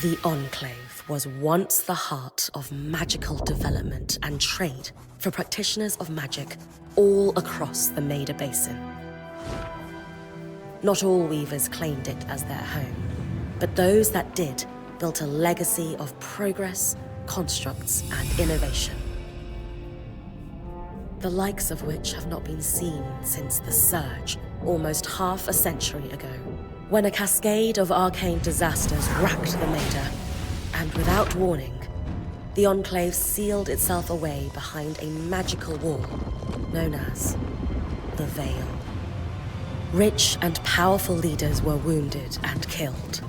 The Enclave was once the heart of magical development and trade for practitioners of magic all across the Maida Basin. Not all weavers claimed it as their home, but those that did built a legacy of progress, constructs, and innovation. The likes of which have not been seen since the Surge, almost half a century ago, when a cascade of arcane disasters racked the Maida, and without warning, the Enclave sealed itself away behind a magical wall known as the Veil. Rich and powerful leaders were wounded and killed.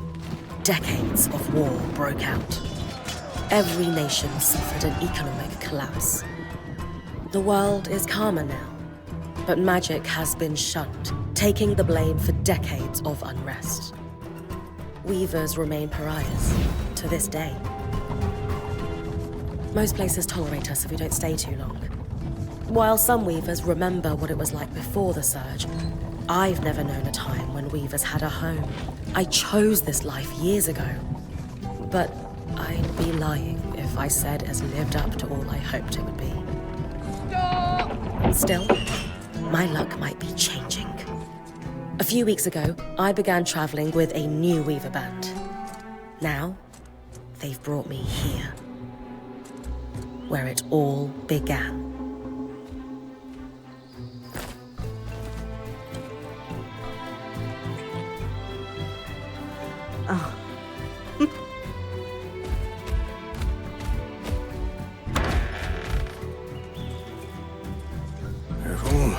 Decades of war broke out. Every nation suffered an economic collapse. The world is calmer now, but magic has been shunned, taking the blame for decades of unrest. Weavers remain pariahs to this day. Most places tolerate us if we don't stay too long. While some weavers remember what it was like before the Surge, I've never known a time when weavers had a home. I chose this life years ago, but I'd be lying if I said it's lived up to all I hoped it would be. Stop! Still, my luck might be changing. A few weeks ago, I began traveling with a new weaver band. Now, they've brought me here, where it all began. Oh. Careful.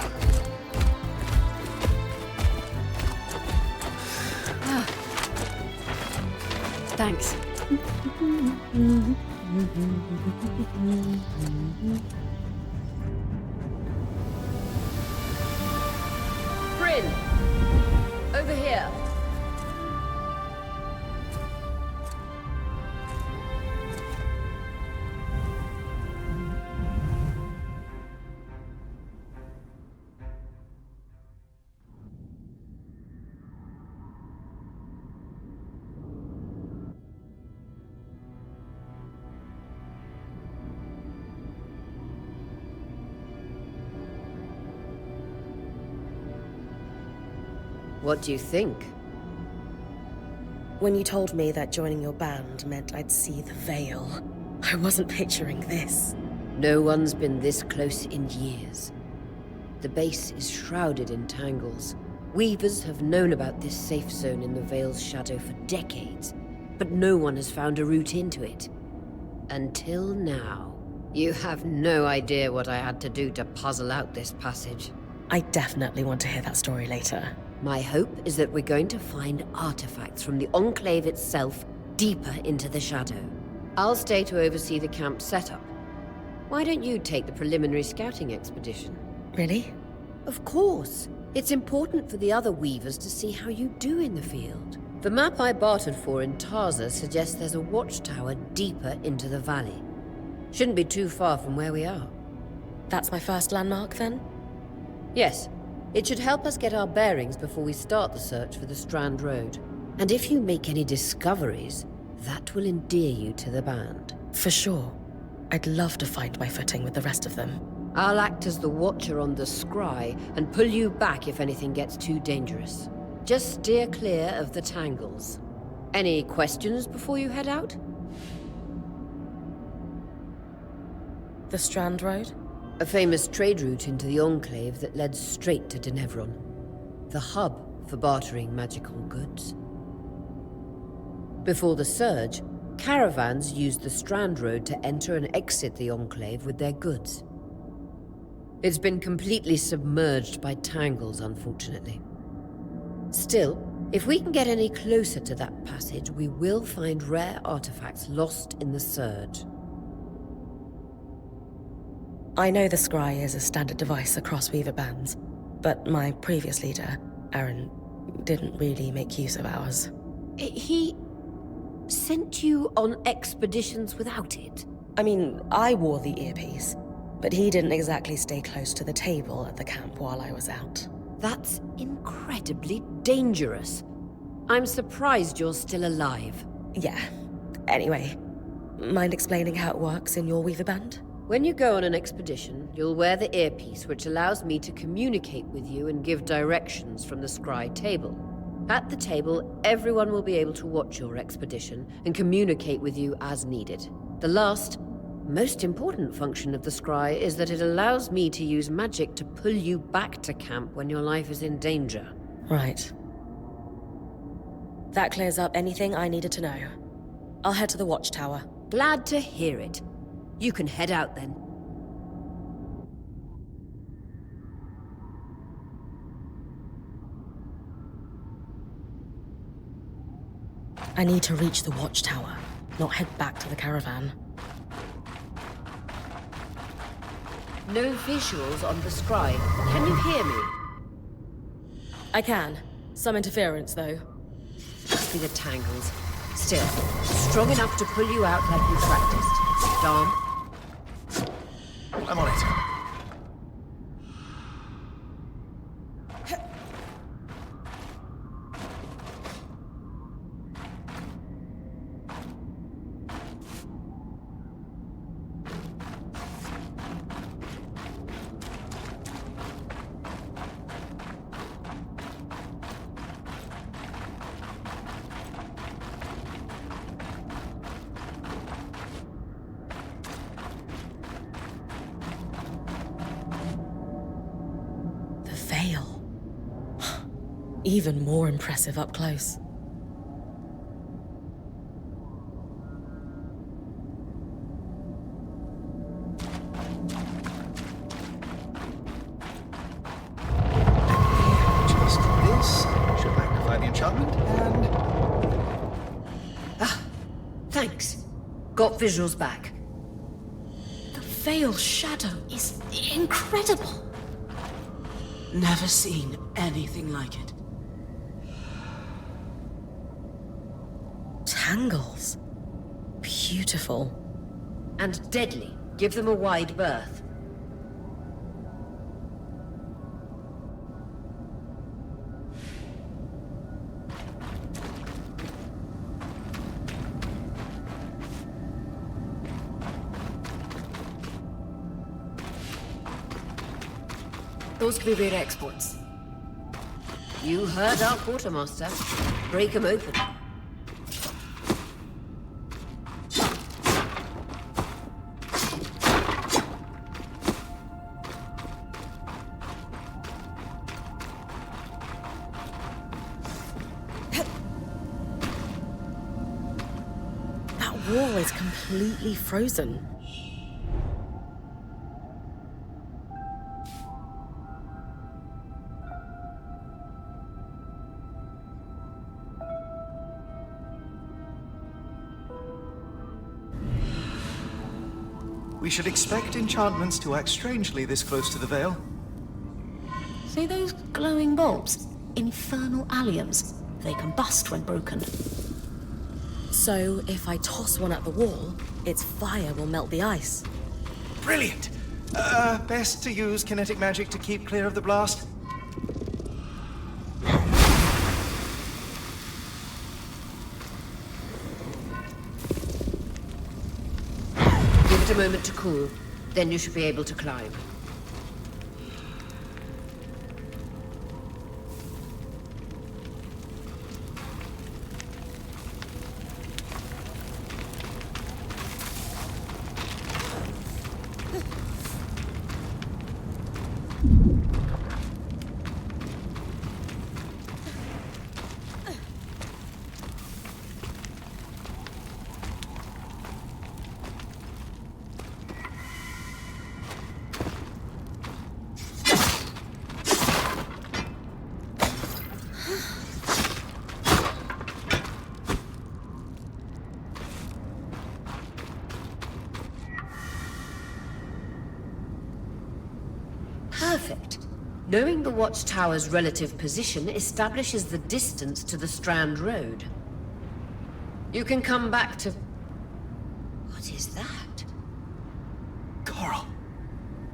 Thanks. Bryn! Over here. What do you think? When you told me that joining your band meant I'd see the Veil, I wasn't picturing this. No one's been this close in years. The base is shrouded in tangles. Weavers have known about this safe zone in the Veil's shadow for decades, but no one has found a route into it. Until now. You have no idea what I had to do to puzzle out this passage. I definitely want to hear that story later. My hope is that we're going to find artifacts from the Enclave itself deeper into the shadow. I'll stay to oversee the camp setup. Why don't you take the preliminary scouting expedition? Really? Of course. It's important for the other weavers to see how you do in the field. The map I bartered for in Tarza suggests there's a watchtower deeper into the valley. Shouldn't be too far from where we are. That's my first landmark, then? Yes. It should help us get our bearings before we start the search for the Strand Road. And if you make any discoveries, that will endear you to the band. For sure. I'd love to find my footing with the rest of them. I'll act as the watcher on the scry and pull you back if anything gets too dangerous. Just steer clear of the tangles. Any questions before you head out? The Strand Road? A famous trade route into the Enclave that led straight to Denevron. The hub for bartering magical goods. Before the Surge, caravans used the Strand Road to enter and exit the Enclave with their goods. It's been completely submerged by tangles, unfortunately. Still, if we can get any closer to that passage, we will find rare artifacts lost in the Surge. I know the scry is a standard device across weaver bands, but my previous leader, Aaron, didn't really make use of ours. He sent you on expeditions without it? I mean, I wore the earpiece, but he didn't exactly stay close to the table at the camp while I was out. That's incredibly dangerous. I'm surprised you're still alive. Yeah, Anyway, mind explaining how it works in your Weaver Band? When you go on an expedition, you'll wear the earpiece which allows me to communicate with you and give directions from the scry table. At the table, everyone will be able to watch your expedition and communicate with you as needed. The last, most important function of the scry is that it allows me to use magic to pull you back to camp when your life is in danger. Right. That clears up anything I needed to know. I'll head to the watchtower. Glad to hear it. You can head out then. I need to reach the watchtower, not head back to the caravan. No visuals on the scry. Can you hear me? I can. Some interference, though. Must be the tangles. Still, strong enough to pull you out like you practiced. Dom? I'm on it. Even more impressive up close. Just this should magnify the enchantment, and... Thanks. Got visuals back. The Veil shadow is incredible. Never seen anything like it. Tangles. Beautiful. And deadly. Give them a wide berth. Those could be rare exports. You heard our quartermaster. Break them open. That wall is completely frozen. we should expect enchantments to act strangely this close to the Veil. See those glowing bulbs? Infernal alliums. They combust when broken. So, if I toss one at the wall, its fire will melt the ice. Brilliant! Best to use kinetic magic to keep clear of the blast. Give it a moment to cool, then you should be able to climb. Perfect. Knowing the watchtower's relative position establishes the distance to the Strand Road. You can come back to... What is that? Coral.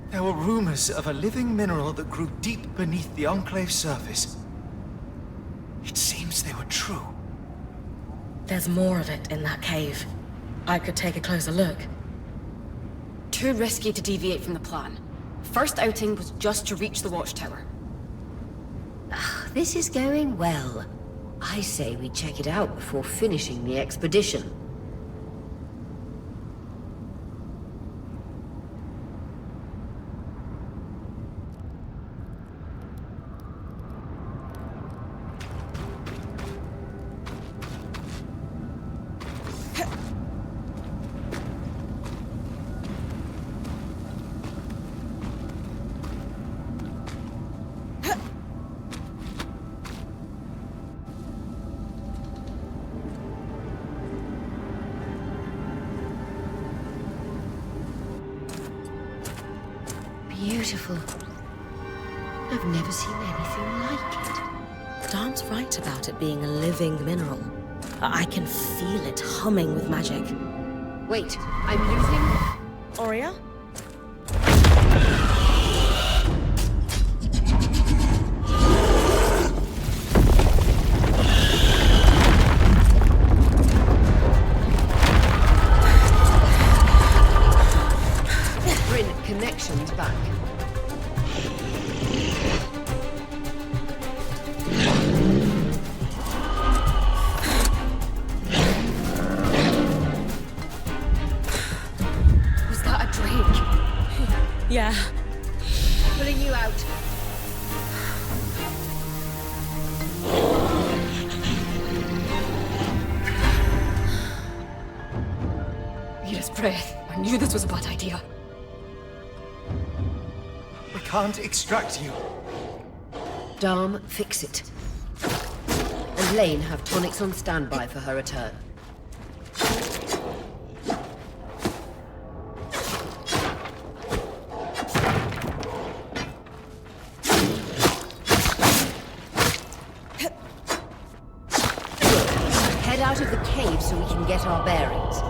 There were rumors of a living mineral that grew deep beneath the Enclave's surface. It seems they were true. There's more of it in that cave. I could take a closer look. Too risky to deviate from the plan. First outing was just to reach the watchtower. This is going well. I say we check it out before finishing the expedition. Beautiful. I've never seen anything like it. Dan's right about it being a living mineral. I can feel it humming with magic. Wait, I'm losing... Aurea? Bryn, connections back. Was that a drake? Yeah. Pulling you out. Mira's breath. I knew this was a bad idea. We can't extract you. Darm, fix it. And Lane have tonics on standby for her return. Head out of the cave so we can get our bearings.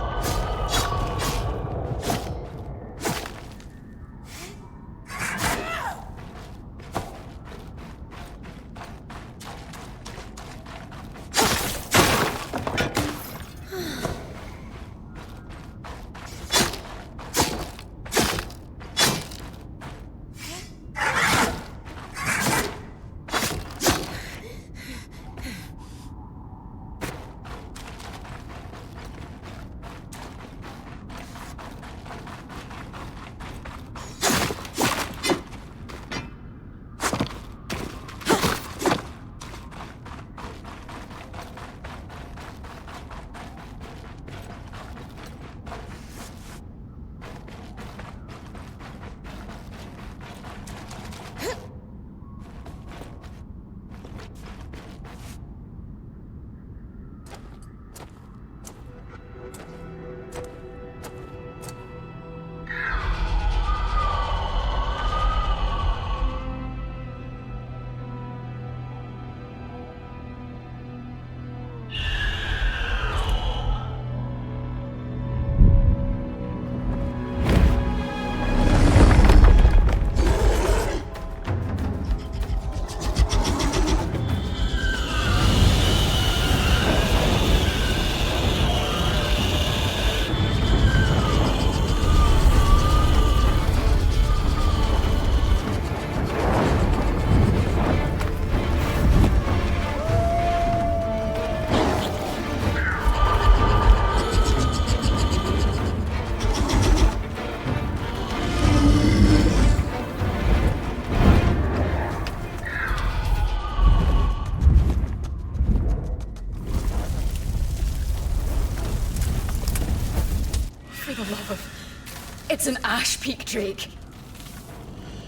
It's an Ash Peak Drake.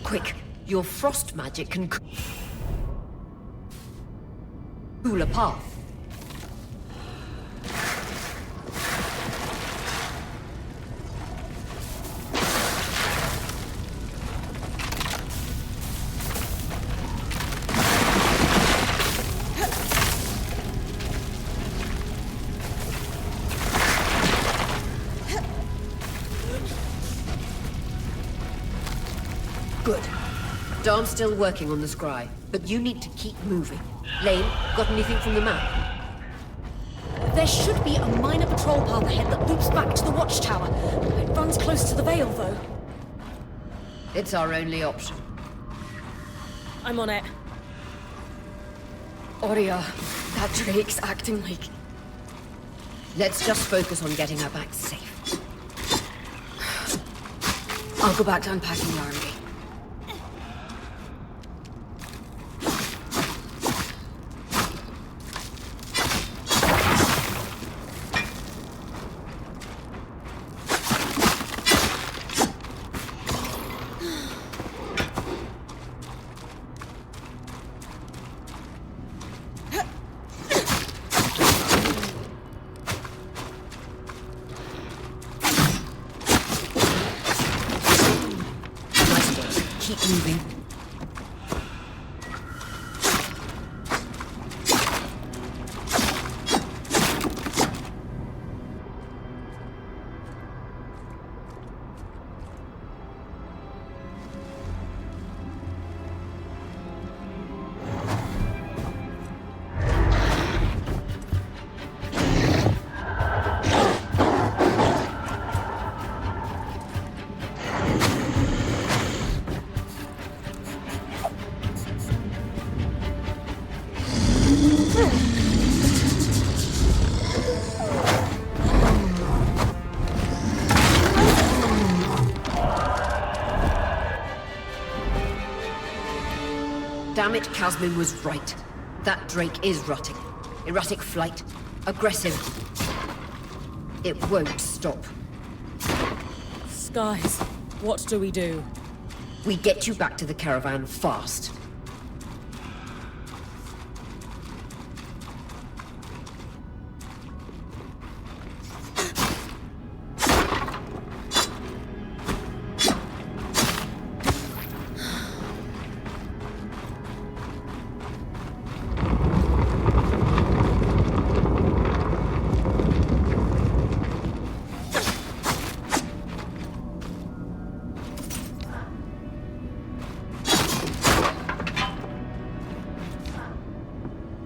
Quick, your frost magic can cool a path. Good. Darm's still working on the scry, but you need to keep moving. Lane, got anything from the map? There should be a minor patrol path ahead that loops back to the watchtower. It runs close to the Vale, though. It's our only option. I'm on it. Aurea, that Drake's acting like... Let's just focus on getting her back safe. I'll go back to unpacking the army. Keep moving. Damn it, Casmin was right. That Drake is rotting. Erratic flight. Aggressive. It won't stop. Skies, what do we do? We get you back to the caravan fast.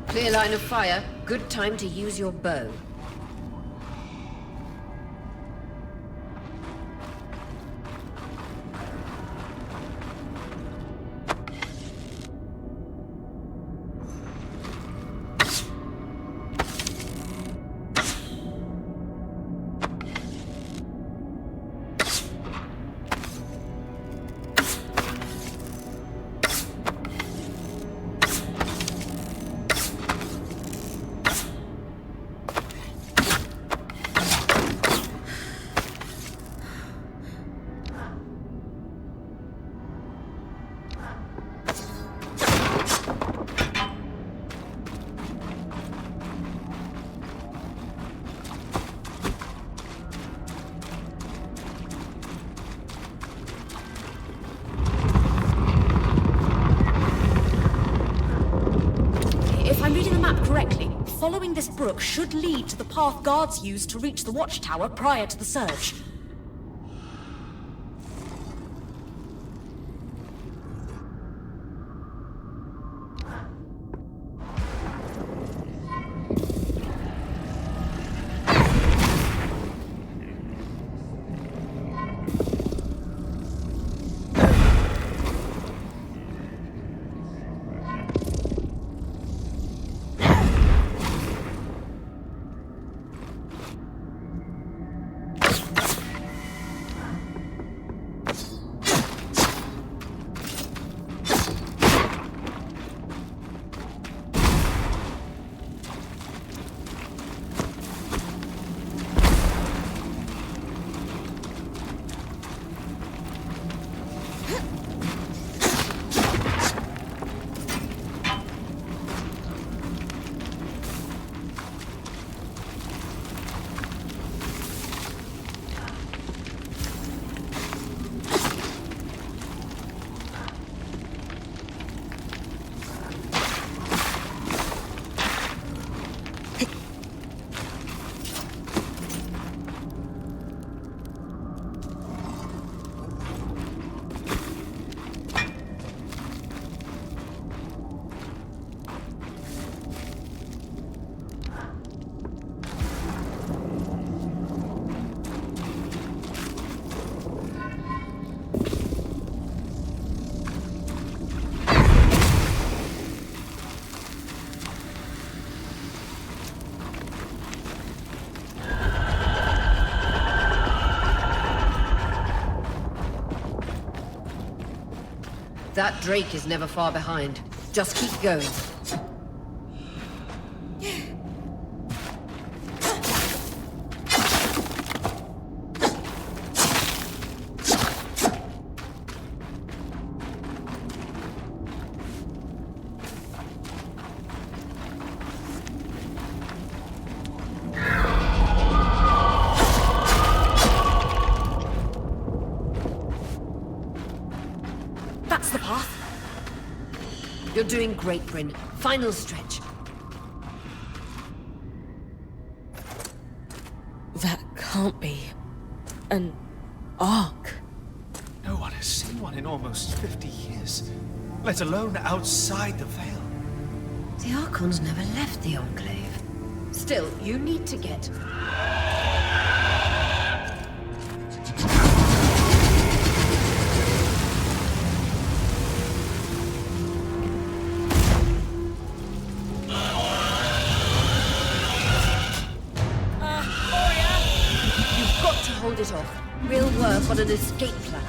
Clear line of fire. Good time to use your bow. If I'm reading the map correctly, following this brook should lead to the path guards used to reach the watchtower prior to the surge. That Drake is never far behind. Just keep going. That's the path. You're doing great, Bryn. Final stretch. That can't be an ark. No one has seen one in almost 50 years, let alone outside the Veil. The Archons never left the Enclave. Still, you need to get... You've got to hold it off. We'll work on an escape plan.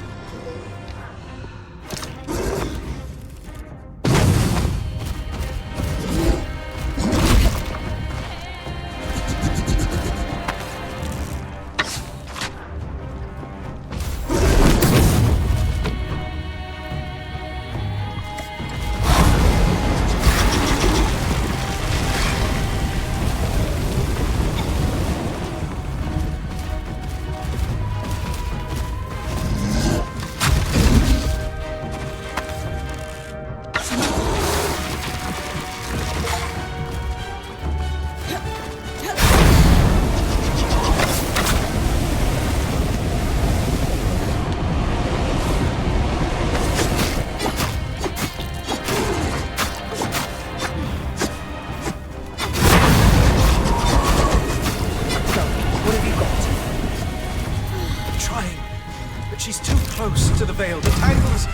She's too close to the Veil. The tangles...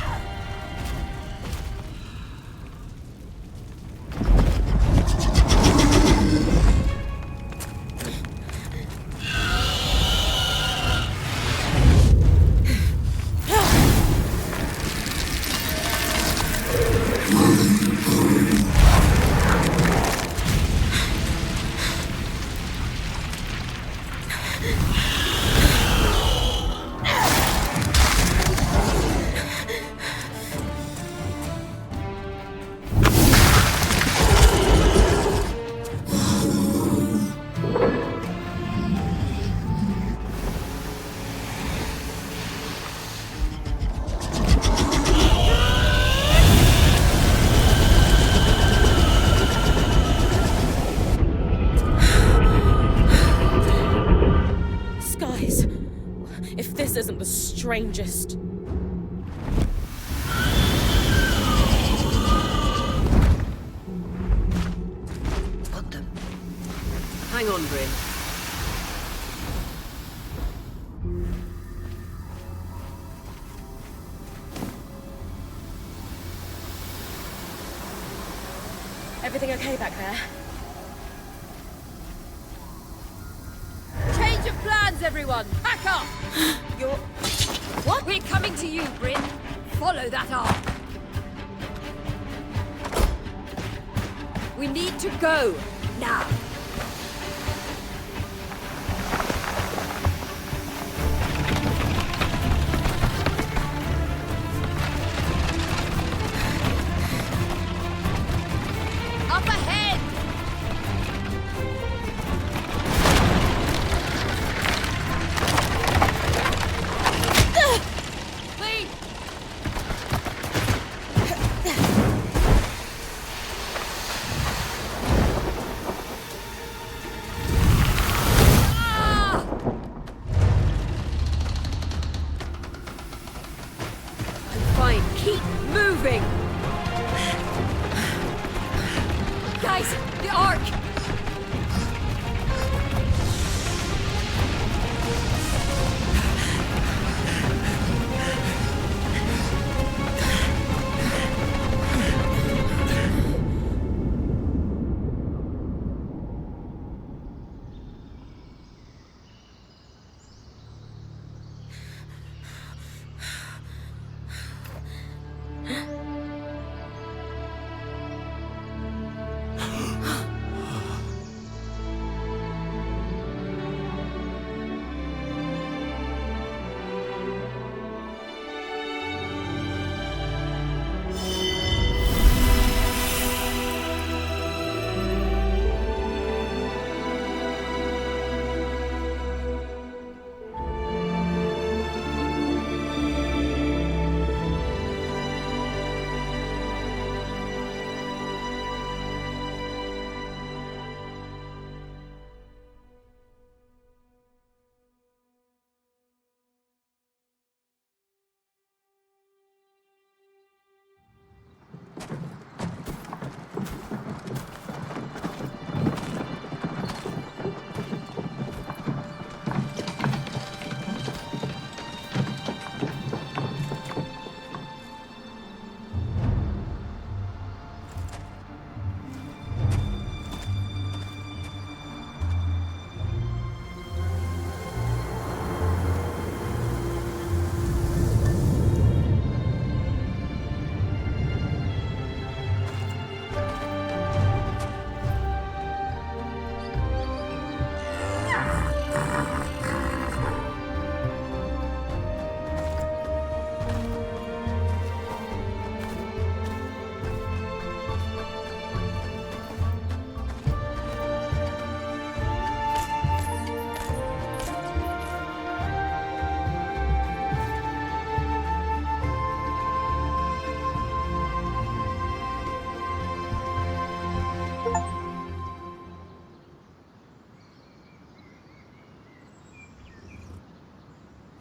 This isn't the strangest. Got them. Hang on, Bryn. Everything okay back there? Change of plans, everyone! Pack up! You're... What? We're coming to you, Bryn. Follow that arc. We need to go. Now. Up ahead! Lead!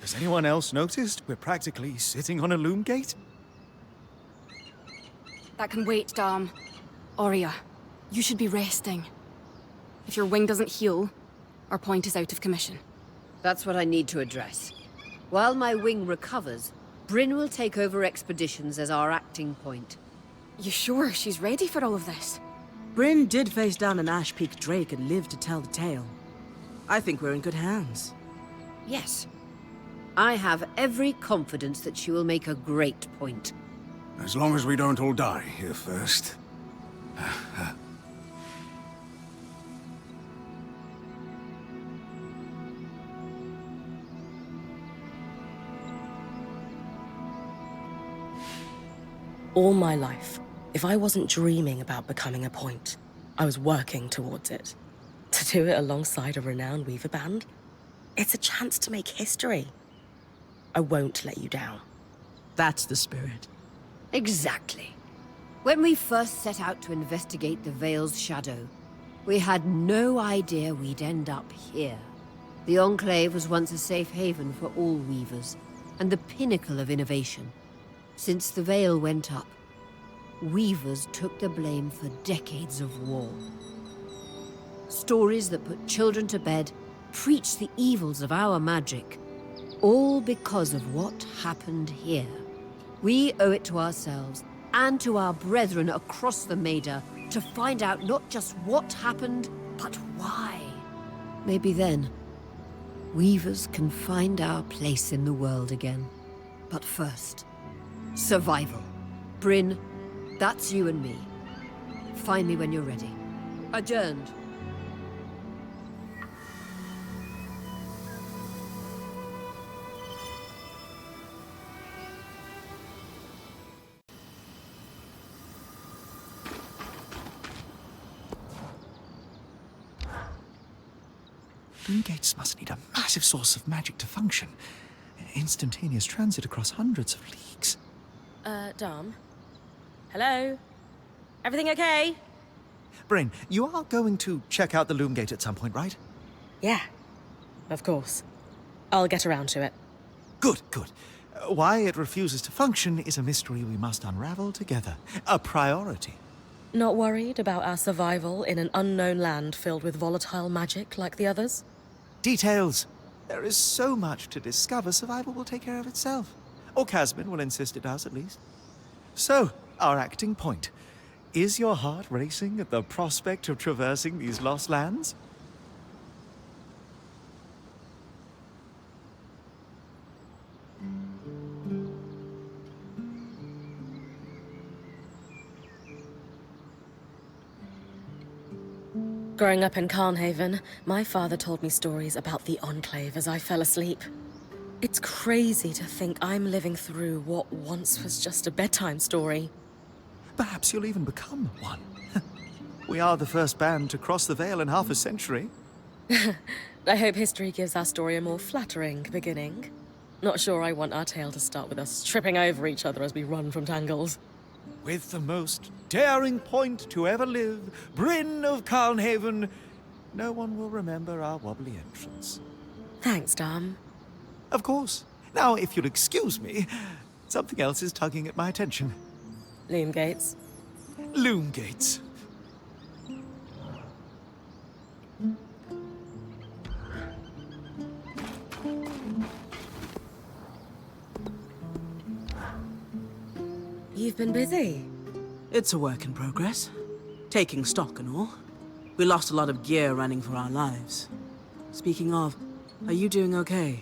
Has anyone else noticed we're practically sitting on a loom gate? That can wait, Dom. Aurea, you should be resting. If your wing doesn't heal, our point is out of commission. That's what I need to address. While my wing recovers, Bryn will take over expeditions as our acting point. You sure she's ready for all of this? Bryn did face down an Ash Peak Drake and lived to tell the tale. I think we're in good hands. Yes. I have every confidence that she will make a great point. As long as we don't all die here first. All my life, if I wasn't dreaming about becoming a point, I was working towards it. To do it alongside a renowned Weaver band, it's a chance to make history. I won't let you down. That's the spirit. Exactly. When we first set out to investigate the Veil's shadow, we had no idea we'd end up here. The Enclave was once a safe haven for all Weavers, and the pinnacle of innovation. Since the Veil went up, Weavers took the blame for decades of war. Stories that put children to bed, preached the evils of our magic, all because of what happened here. We owe it to ourselves and to our brethren across the Maida to find out not just what happened, but why. Maybe then, Weavers can find our place in the world again. But first, survival. Bryn, that's you and me. Find me when you're ready. Adjourned. Loom gates must need a massive source of magic to function. Instantaneous transit across hundreds of leagues. Dom? Hello? Everything okay? Bryn, you are going to check out the loom gate at some point, right? Yeah, of course. I'll get around to it. Good, good. Why it refuses to function is a mystery we must unravel together. A priority. Not worried about our survival in an unknown land filled with volatile magic like the others? Details. There is so much to discover, survival will take care of itself. Or Casmin will insist it does, at least. So, our acting point. Is your heart racing at the prospect of traversing these lost lands? Growing up in Carnhaven, my father told me stories about the Enclave as I fell asleep. It's crazy to think I'm living through what once was just a bedtime story. Perhaps you'll even become one. We are the first band to cross the Veil in half a century. I hope history gives our story a more flattering beginning. Not sure I want our tale to start with us tripping over each other as we run from tangles. With the most daring point to ever live, Bryn of Carnhaven, no one will remember our wobbly entrance. Thanks, Dom. Of course. Now, if you'll excuse me, something else is tugging at my attention. Loom gates. Loom gates. You've been busy. It's a work in progress. Taking stock and all. We lost a lot of gear running for our lives. Speaking of, are you doing okay?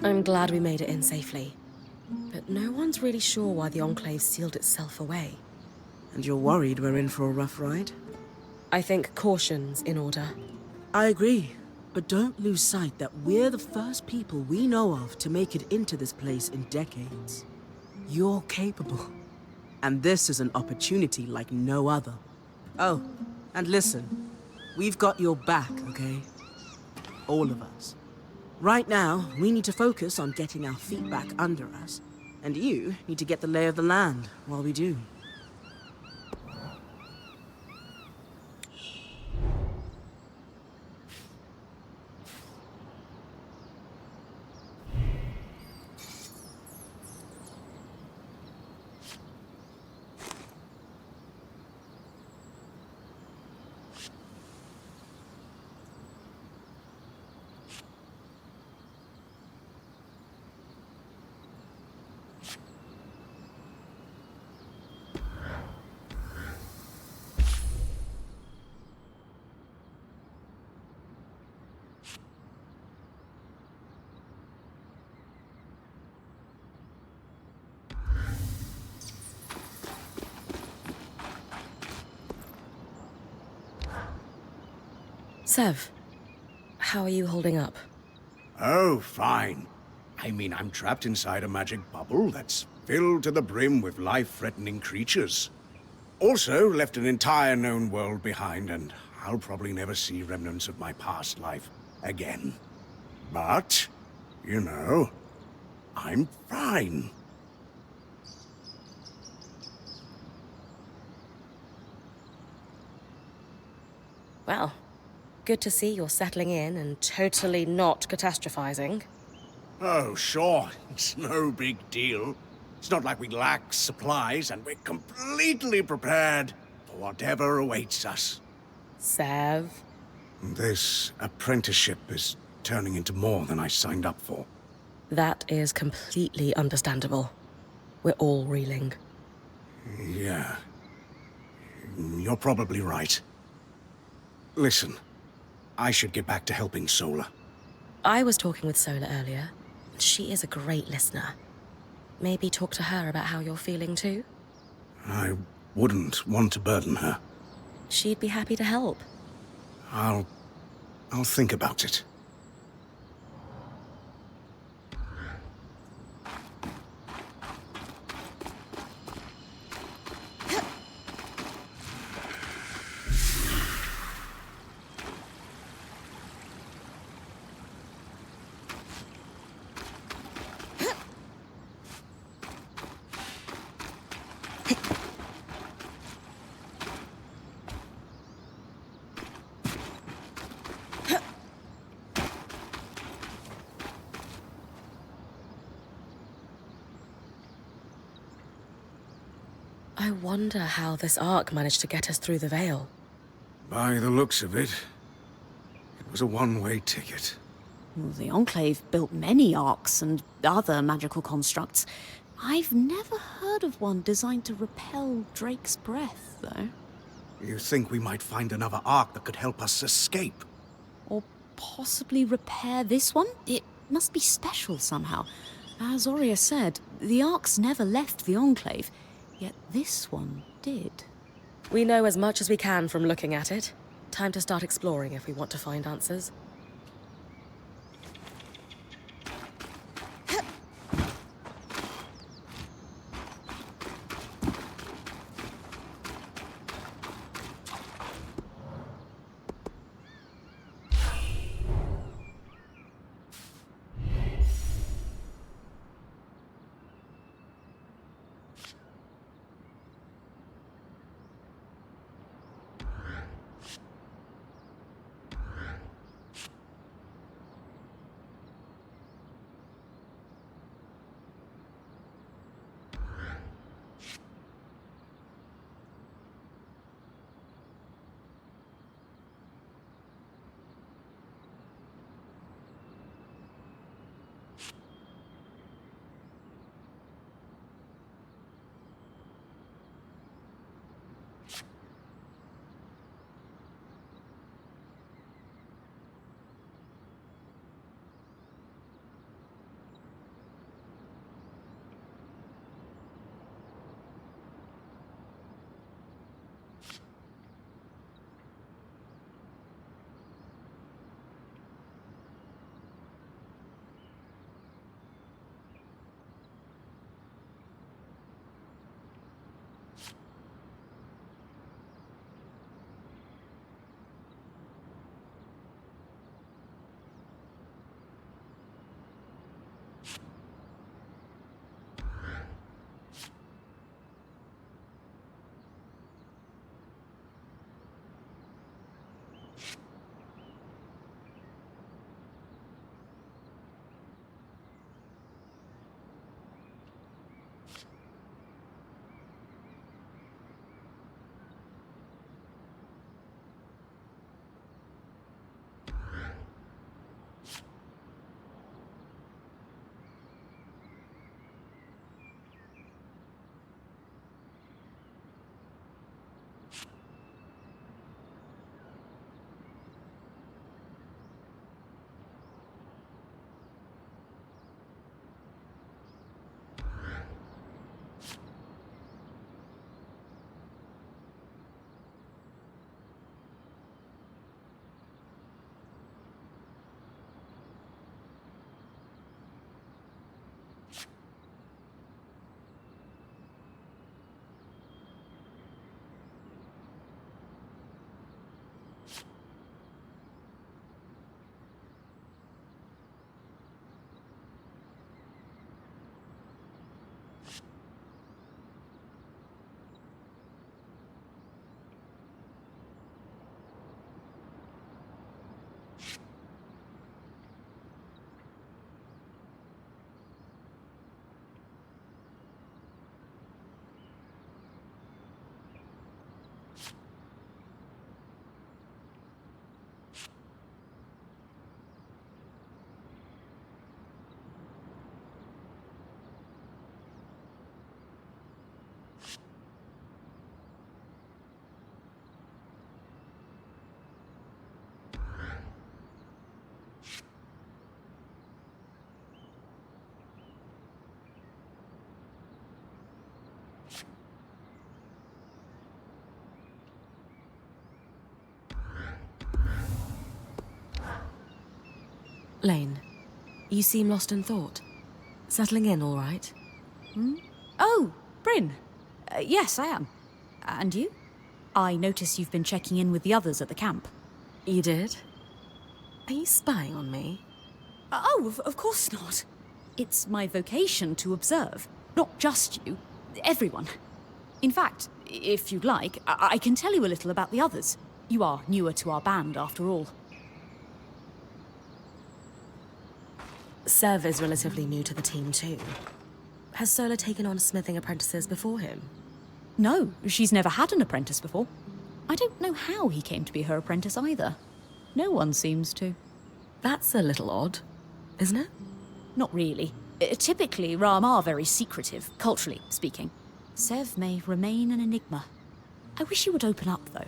I'm glad we made it in safely. But no one's really sure why the Enclave sealed itself away. And you're worried we're in for a rough ride? I think caution's in order. I agree. But don't lose sight that we're the first people we know of to make it into this place in decades. You're capable. And this is an opportunity like no other. Oh, and listen. We've got your back, okay? All of us. Right now, we need to focus on getting our feet back under us. And you need to get the lay of the land while we do. Sev, how are you holding up? Oh, fine. I mean, I'm trapped inside a magic bubble that's filled to the brim with life-threatening creatures. Also, left an entire known world behind, and I'll probably never see remnants of my past life again. But, you know, I'm fine. Well, good to see you're settling in and totally not catastrophizing. Oh, sure, it's no big deal. It's not like we lack supplies, and we're completely prepared for whatever awaits us. Sev. This apprenticeship is turning into more than I signed up for. That is completely understandable. We're all reeling. Yeah. You're probably right. Listen, I should get back to helping Sola. I was talking with Sola earlier. She is a great listener. Maybe talk to her about how you're feeling too? I wouldn't want to burden her. She'd be happy to help. I'll think about it. I wonder how this arc managed to get us through the Veil. By the looks of it, it was a one-way ticket. Well, the Enclave built many arcs and other magical constructs. I've never heard of one designed to repel Drake's breath, though. You think we might find another arc that could help us escape? Or possibly repair this one? It must be special somehow. As Aurea said, the arcs never left the Enclave, yet this one did. We know as much as we can from looking at it. Time to start exploring if we want to find answers. Lane, you seem lost in thought. Settling in all right? Oh, Bryn. Yes, I am. And you? I notice you've been checking in with the others at the camp. You did? Are you spying on me? Oh, of course not. It's my vocation to observe. Not just you. Everyone. In fact, if you'd like, I can tell you a little about the others. You are newer to our band, after all. Sev is relatively new to the team too. Has Sola taken on smithing apprentices before him? No, she's never had an apprentice before. I don't know how he came to be her apprentice either. No one seems to. That's a little odd, isn't it? Not really. Typically, Ram are very secretive, culturally speaking. Sev may remain an enigma. I wish he would open up, though.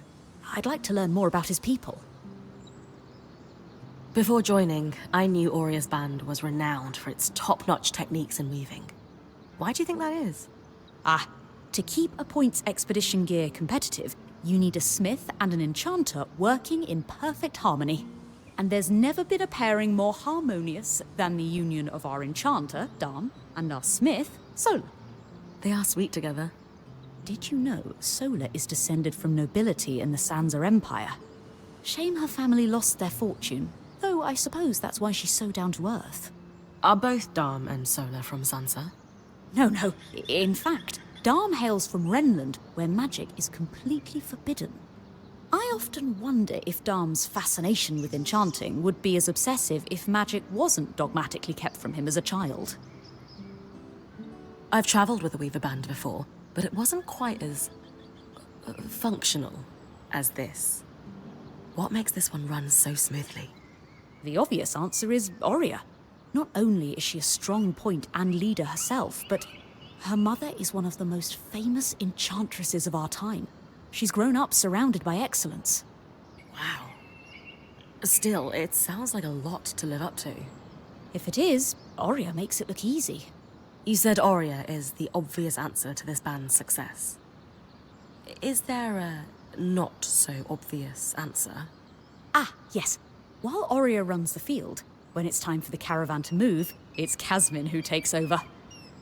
I'd like to learn more about his people. Before joining, I knew Auria's band was renowned for its top-notch techniques in weaving. Why do you think that is? To keep a points expedition gear competitive, you need a smith and an enchanter working in perfect harmony. And there's never been a pairing more harmonious than the union of our enchanter, Dam, and our smith, Sola. They are sweet together. Did you know Sola is descended from nobility in the Sansa Empire? Shame her family lost their fortune, though I suppose that's why she's so down to earth. Are both Dam and Sola from Sansa? No. In fact, Dam hails from Renland, where magic is completely forbidden. I often wonder if Dam's fascination with enchanting would be as obsessive if magic wasn't dogmatically kept from him as a child. I've travelled with a Weaver band before, but it wasn't quite as functional as this. What makes this one run so smoothly? The obvious answer is Auria. Not only is she a strong point and leader herself, but her mother is one of the most famous enchantresses of our time. She's grown up surrounded by excellence. Wow. Still, it sounds like a lot to live up to. If it is, Auria makes it look easy. You said Auria is the obvious answer to this band's success. Is there a not-so-obvious answer? Yes. While Auria runs the field, when it's time for the caravan to move, it's Casmin who takes over.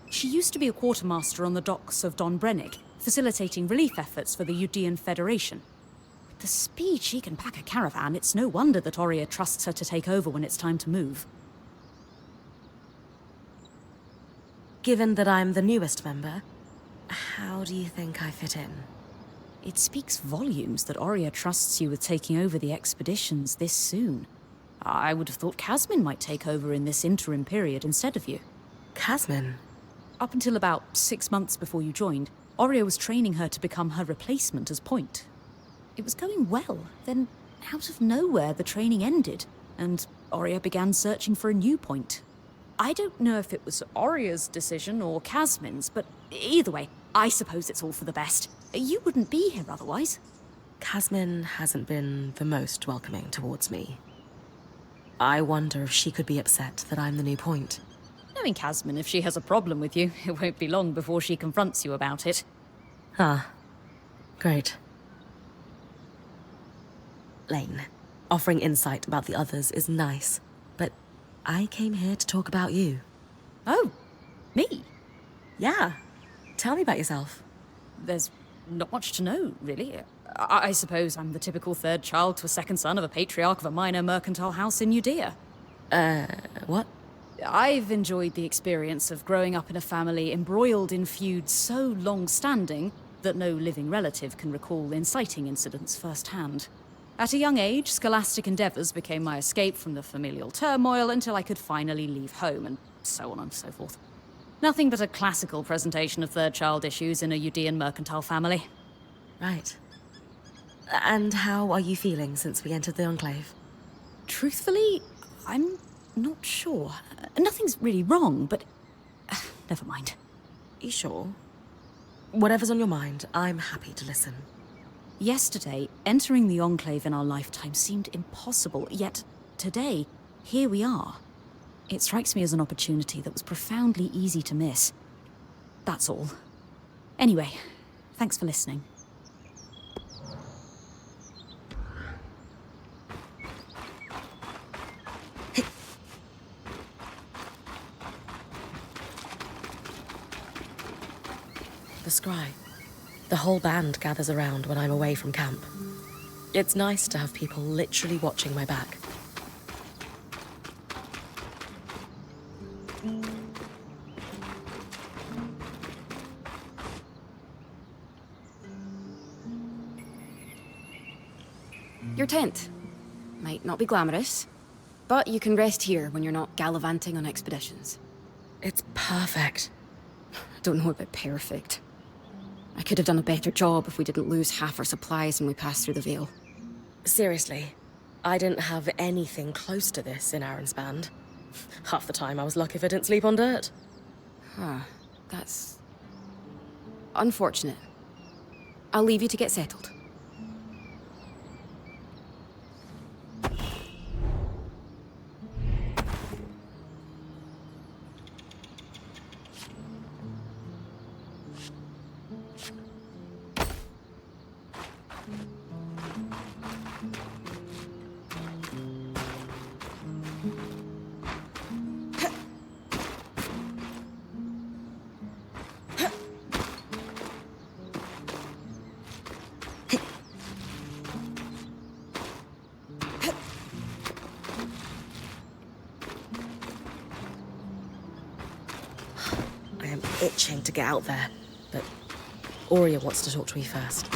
She used to be a quartermaster on the docks of Don Brennick, facilitating relief efforts for the Udean Federation. With the speed she can pack a caravan, it's no wonder that Auria trusts her to take over when it's time to move. Given that I'm the newest member, how do you think I fit in? It speaks volumes that Auria trusts you with taking over the expeditions this soon. I would have thought Casmin might take over in this interim period instead of you. Casmin? Up until about 6 months before you joined, Auria was training her to become her replacement as point. It was going well, then out of nowhere the training ended, and Auria began searching for a new point. I don't know if it was Auria's decision or Casmin's, but either way, I suppose it's all for the best. You wouldn't be here otherwise. Casmin hasn't been the most welcoming towards me. I wonder if she could be upset that I'm the new point. Knowing Casmin, if she has a problem with you, it won't be long before she confronts you about it. Great. Lane, offering insight about the others is nice, but I came here to talk about you. Oh, me? Yeah. Tell me about yourself. There's not much to know, really. I suppose I'm the typical third child to a second son of a patriarch of a minor mercantile house in Judea. What? I've enjoyed the experience of growing up in a family embroiled in feuds so long-standing that no living relative can recall inciting incidents firsthand. At a young age, scholastic endeavours became my escape from the familial turmoil until I could finally leave home, and so on and so forth. Nothing but a classical presentation of third child issues in a Udean mercantile family. Right. And how are you feeling since we entered the Enclave? Truthfully, I'm not sure. Nothing's really wrong, but never mind. You sure? Whatever's on your mind, I'm happy to listen. Yesterday, entering the Enclave in our lifetime seemed impossible, yet today, here we are. It strikes me as an opportunity that was profoundly easy to miss. That's all. Anyway, thanks for listening. scry. The whole band gathers around when I'm away from camp. It's nice to have people literally watching my back. Your tent. Might not be glamorous, but you can rest here when you're not gallivanting on expeditions. It's perfect. I don't know about perfect. I could have done a better job if we didn't lose half our supplies when we passed through the Vale. Seriously, I didn't have anything close to this in Aaron's band. Half the time I was lucky if I didn't sleep on dirt. Huh. That's... unfortunate. I'll leave you to get settled. I am itching to get out there, but Aurea wants to talk to me first.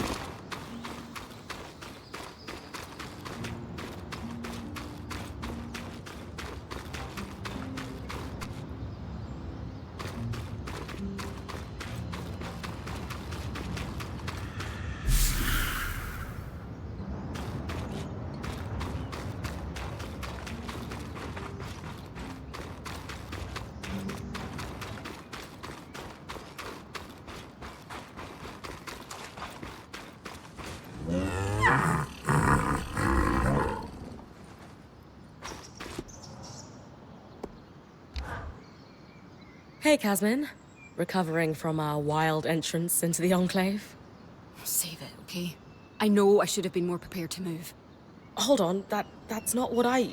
Hey, Casmin. Recovering from our wild entrance into the Enclave? Save it, okay? I know I should have been more prepared to move. Hold on, that's not what I...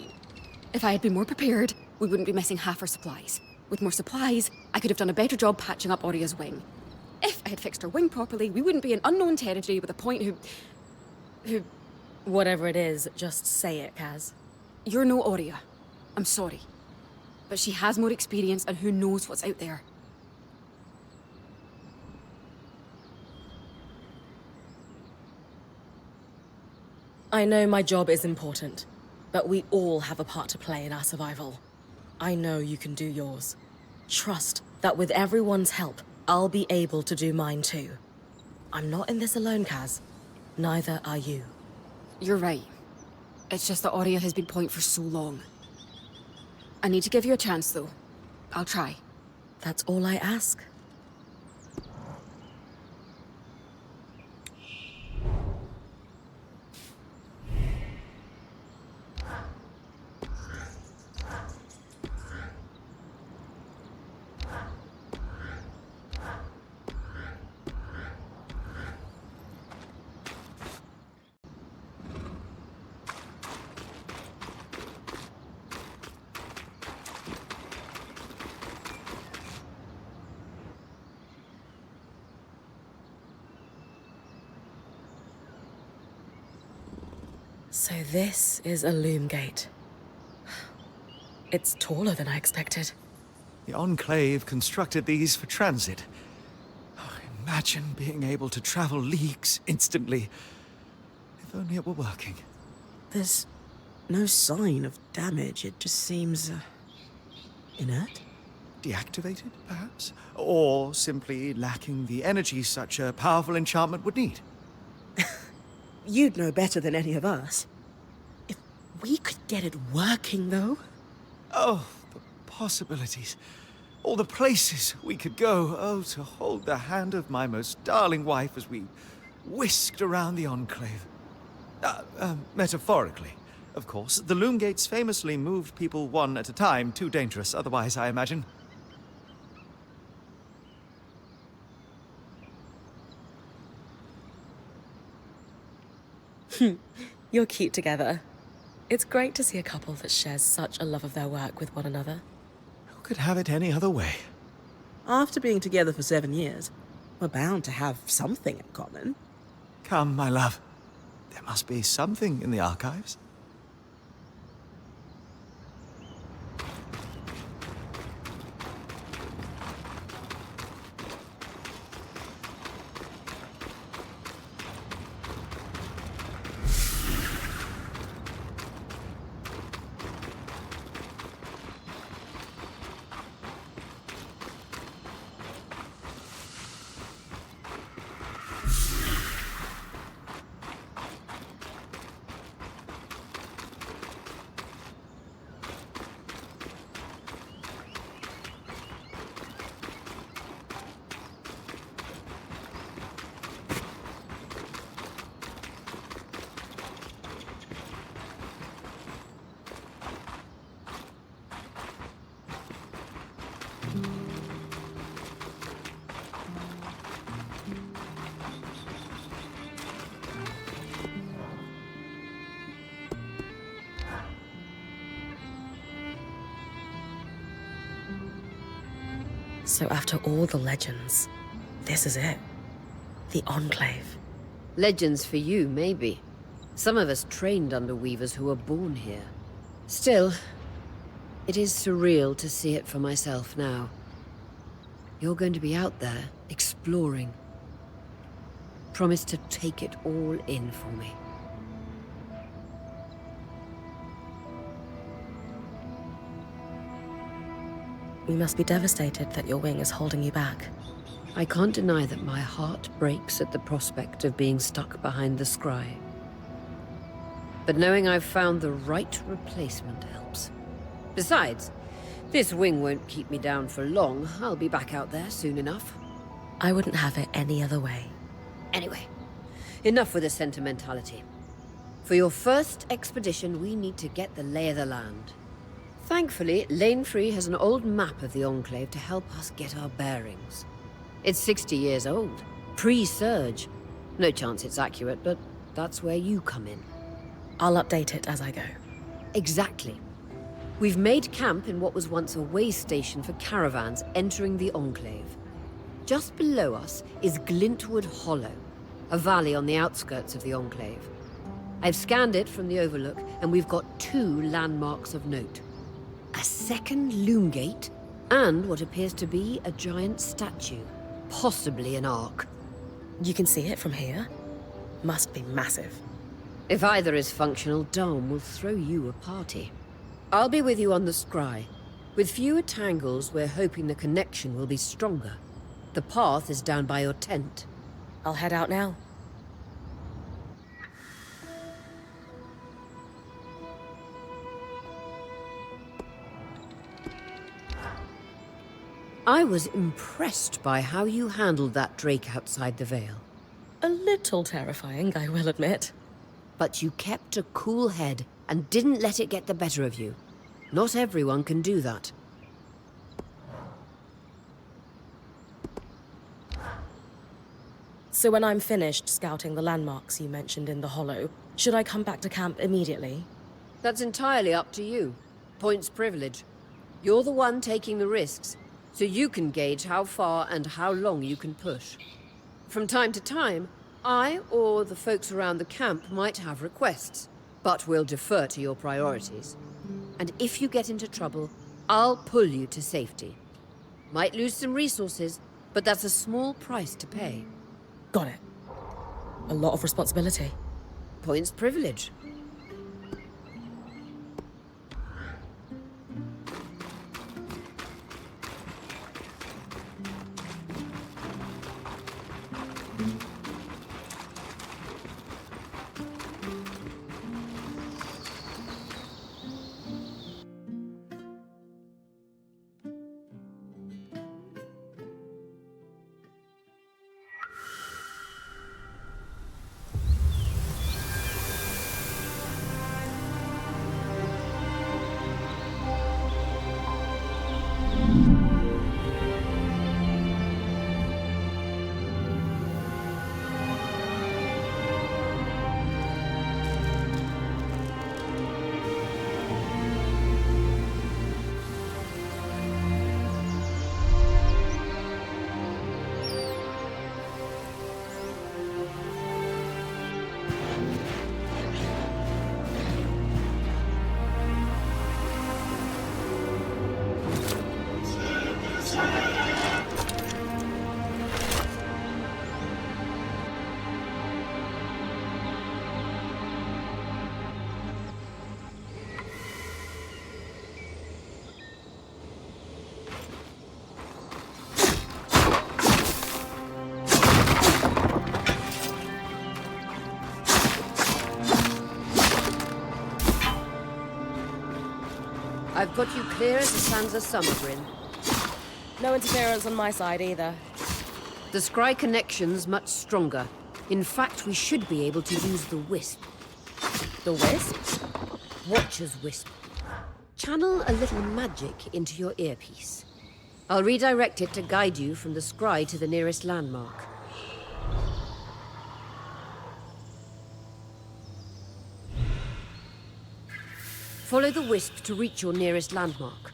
If I had been more prepared, we wouldn't be missing half our supplies. With more supplies, I could have done a better job patching up Aurea's wing. If I had fixed her wing properly, we wouldn't be in unknown territory with a point who... Whatever it is, just say it, Kaz. You're no Aurea. I'm sorry. But she has more experience and who knows what's out there. I know my job is important, but we all have a part to play in our survival. I know you can do yours. Trust that with everyone's help, I'll be able to do mine too. I'm not in this alone, Kaz. Neither are you. You're right. It's just that Aurea has been point for so long. I need to give you a chance, though. I'll try. That's all I ask. So this is a loom gate. It's taller than I expected. The Enclave constructed these for transit. Oh, imagine being able to travel leagues instantly. If only it were working. There's no sign of damage. It just seems inert. Deactivated, perhaps? Or simply lacking the energy such a powerful enchantment would need. You'd know better than any of us. If we could get it working, though. Oh, the possibilities. All the places we could go. Oh, to hold the hand of my most darling wife as we whisked around the Enclave. Metaphorically, of course. The loom gates famously moved people one at a time. Too dangerous otherwise, I imagine. You're cute together. It's great to see a couple that shares such a love of their work with one another. Who could have it any other way? After being together for 7 years, We're bound to have something in common. Come, my love. There must be something in the archives. So after all the legends, this is it. The Enclave. Legends for you, maybe. Some of us trained under weavers who were born here. Still, it is surreal to see it for myself now. You're going to be out there, exploring. Promise to take it all in for me. You must be devastated that your wing is holding you back. I can't deny that my heart breaks at the prospect of being stuck behind the scry. But knowing I've found the right replacement helps. Besides, this wing won't keep me down for long. I'll be back out there soon enough. I wouldn't have it any other way. Anyway, enough with the sentimentality. For your first expedition, we need to get the lay of the land. Thankfully, Lane Free has an old map of the Enclave to help us get our bearings. It's 60 years old, pre-Surge. No chance it's accurate, but that's where you come in. I'll update it as I go. Exactly. We've made camp in what was once a way station for caravans entering the Enclave. Just below us is Glintwood Hollow, a valley on the outskirts of the Enclave. I've scanned it from the Overlook, and we've got 2 landmarks of note. A second loom gate, and what appears to be a giant statue, possibly an ark. You can see it from here? Must be massive. If either is functional, Dom will throw you a party. I'll be with you on the scry. With fewer tangles, we're hoping the connection will be stronger. The path is down by your tent. I'll head out now. I was impressed by how you handled that drake outside the Vale. A little terrifying, I will admit. But you kept a cool head and didn't let it get the better of you. Not everyone can do that. So when I'm finished scouting the landmarks you mentioned in the Hollow, should I come back to camp immediately? That's entirely up to you. Points privilege. You're the one taking the risks, so you can gauge how far and how long you can push. From time to time, I or the folks around the camp might have requests, but we'll defer to your priorities. And if you get into trouble, I'll pull you to safety. Might lose some resources, but that's a small price to pay. Got it. A lot of responsibility. Points privilege. I've got you clear as the sands of summer, Bryn. No interference on my side either. The scry connection's much stronger. In fact, we should be able to use the wisp. The wisp? Watcher's wisp. Channel a little magic into your earpiece. I'll redirect it to guide you from the scry to the nearest landmark. Follow the wisp to reach your nearest landmark.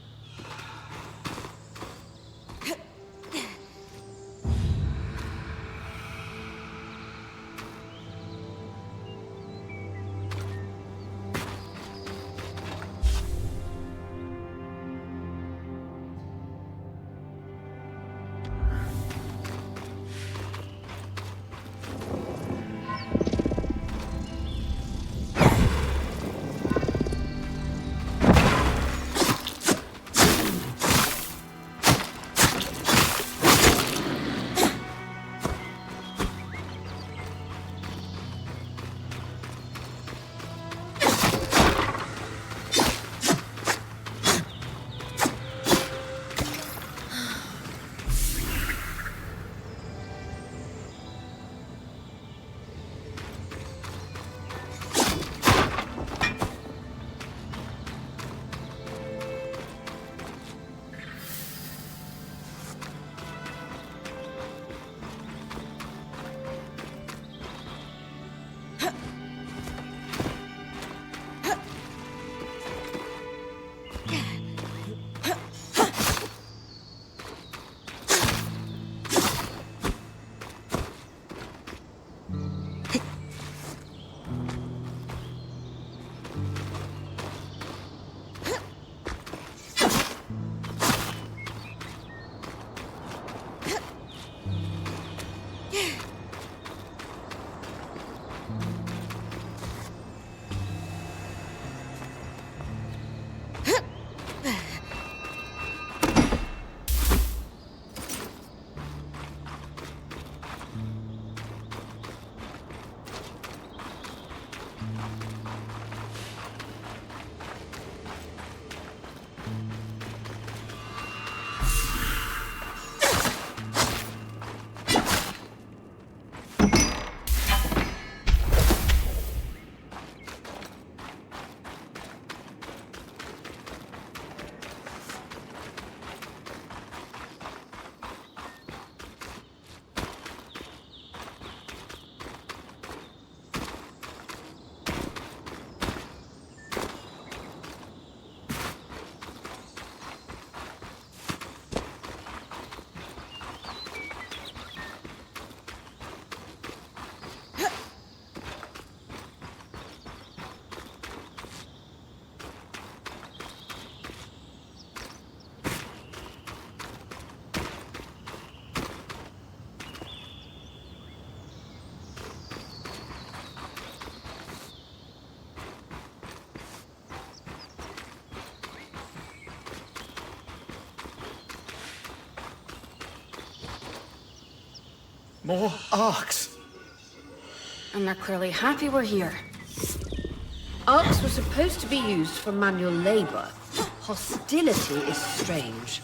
More arcs. And they're clearly happy we're here. Arcs were supposed to be used for manual labor. Hostility is strange.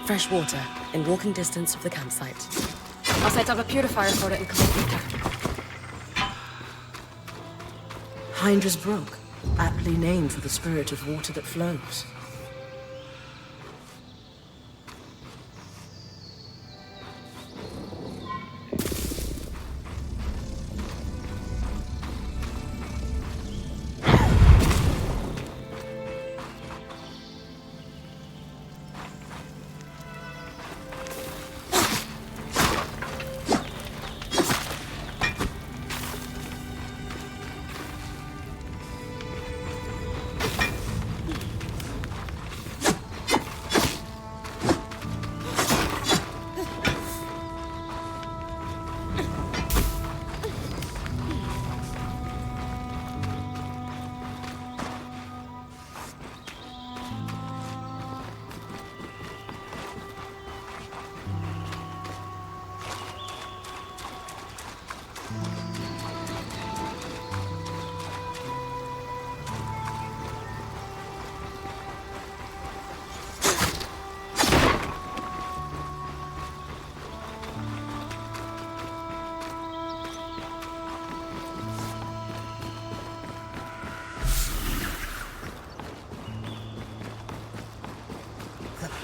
Fresh water, in walking distance of the campsite. I'll set up a purifier for it and collect the cap. Hydra's Brook, aptly named for the spirit of water that flows.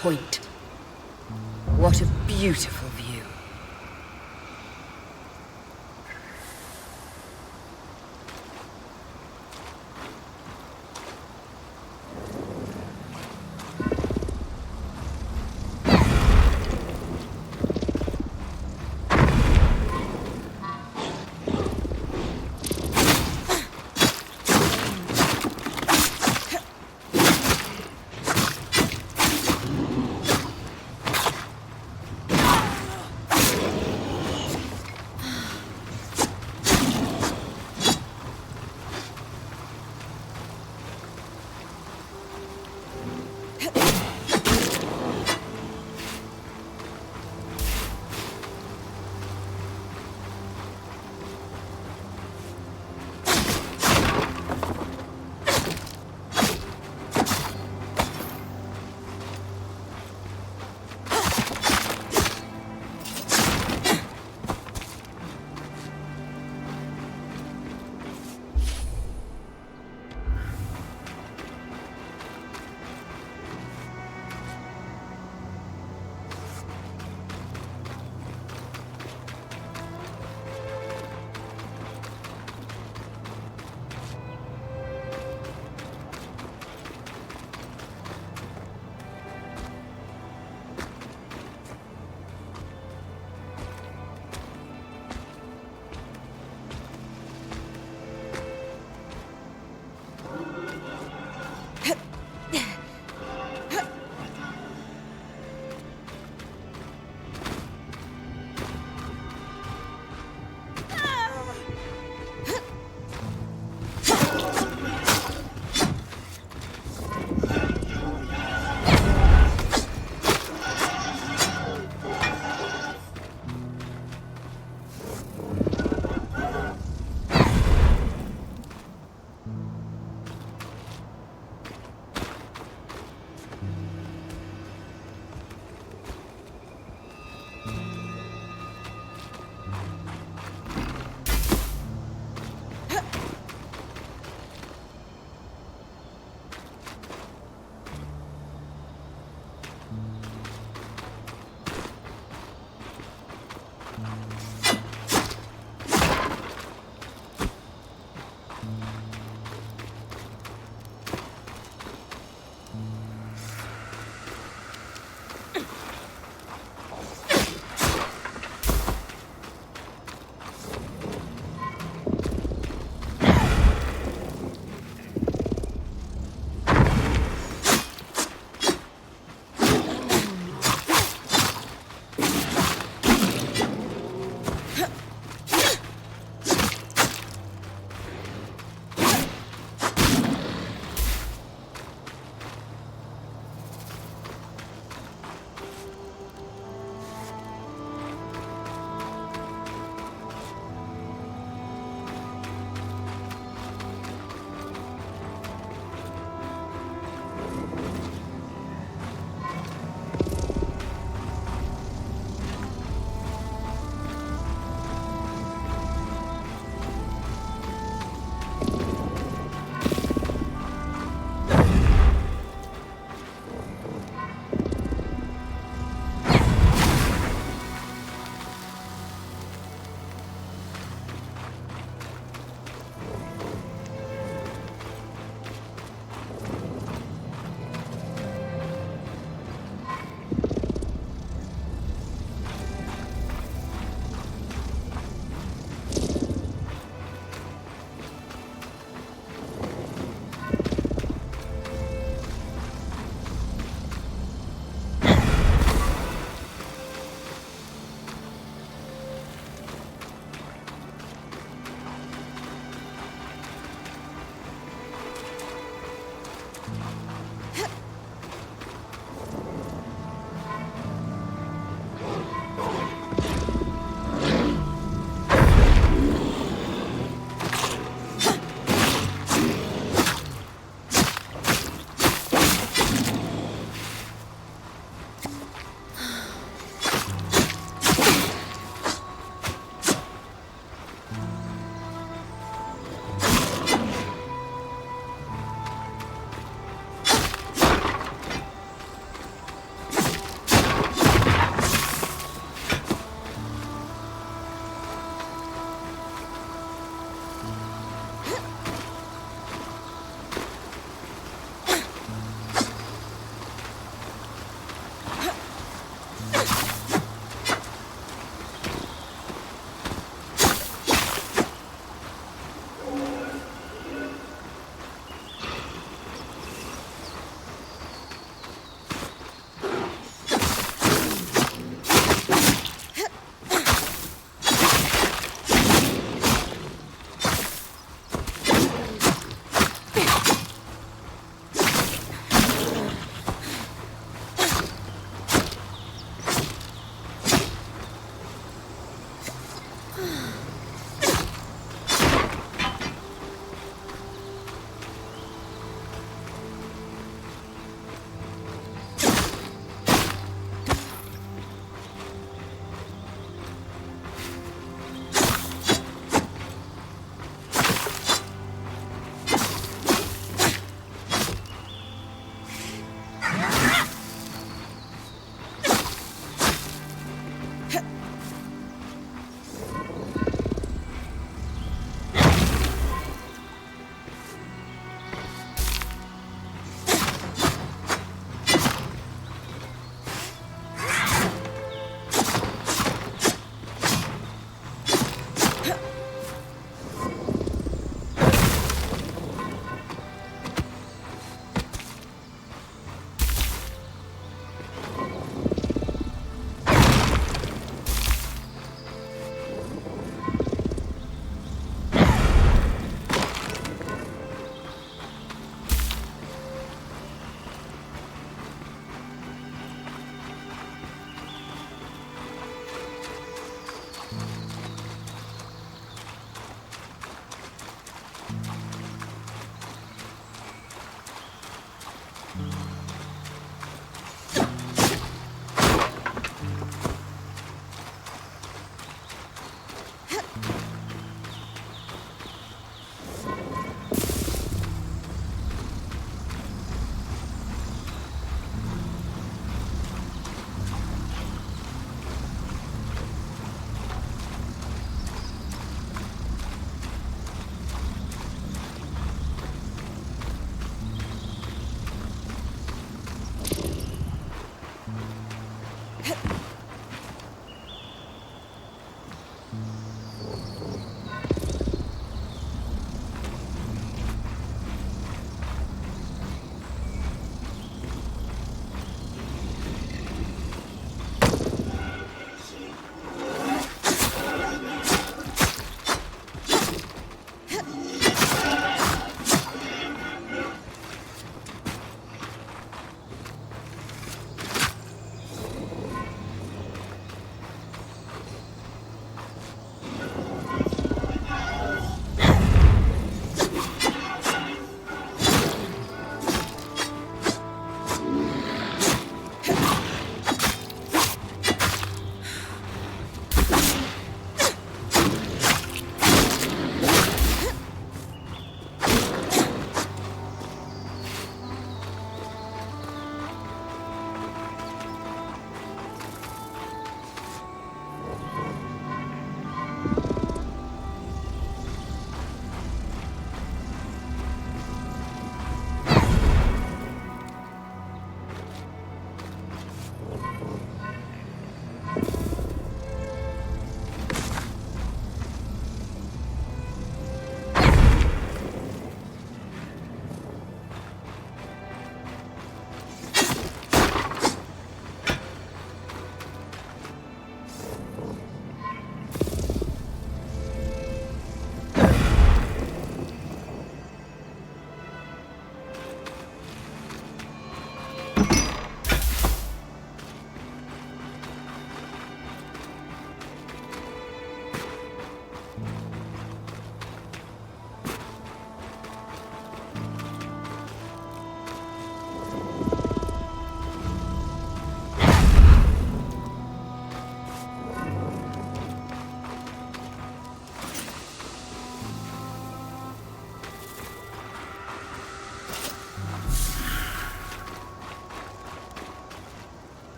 point. What a beautiful view.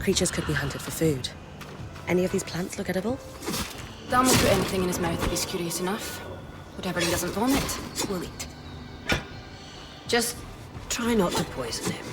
creatures could be hunted for food. Any of these plants look edible? Dan will put anything in his mouth if he's curious enough. Whatever he doesn't vomit, we'll eat. Just try not to poison him.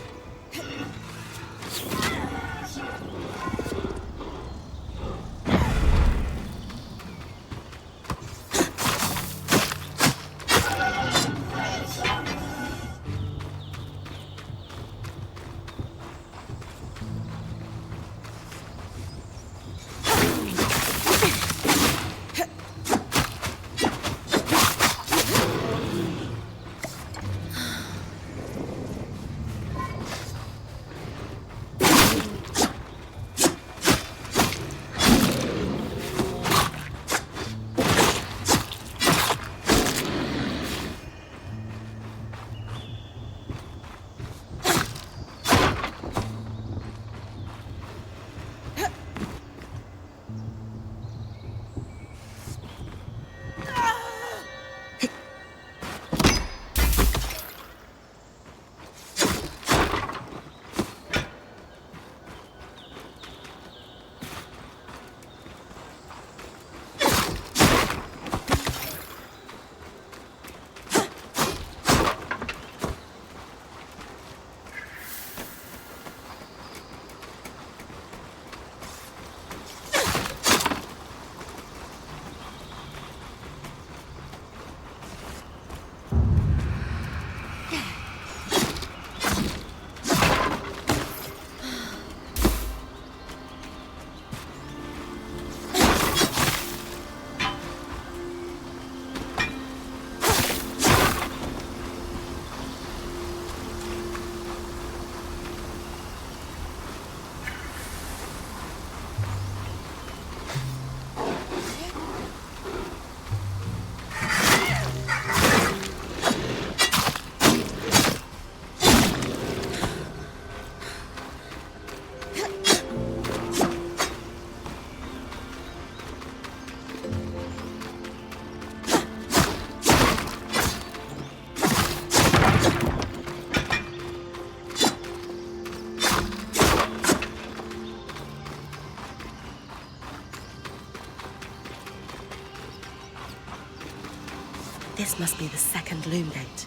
This must be the second loom gate.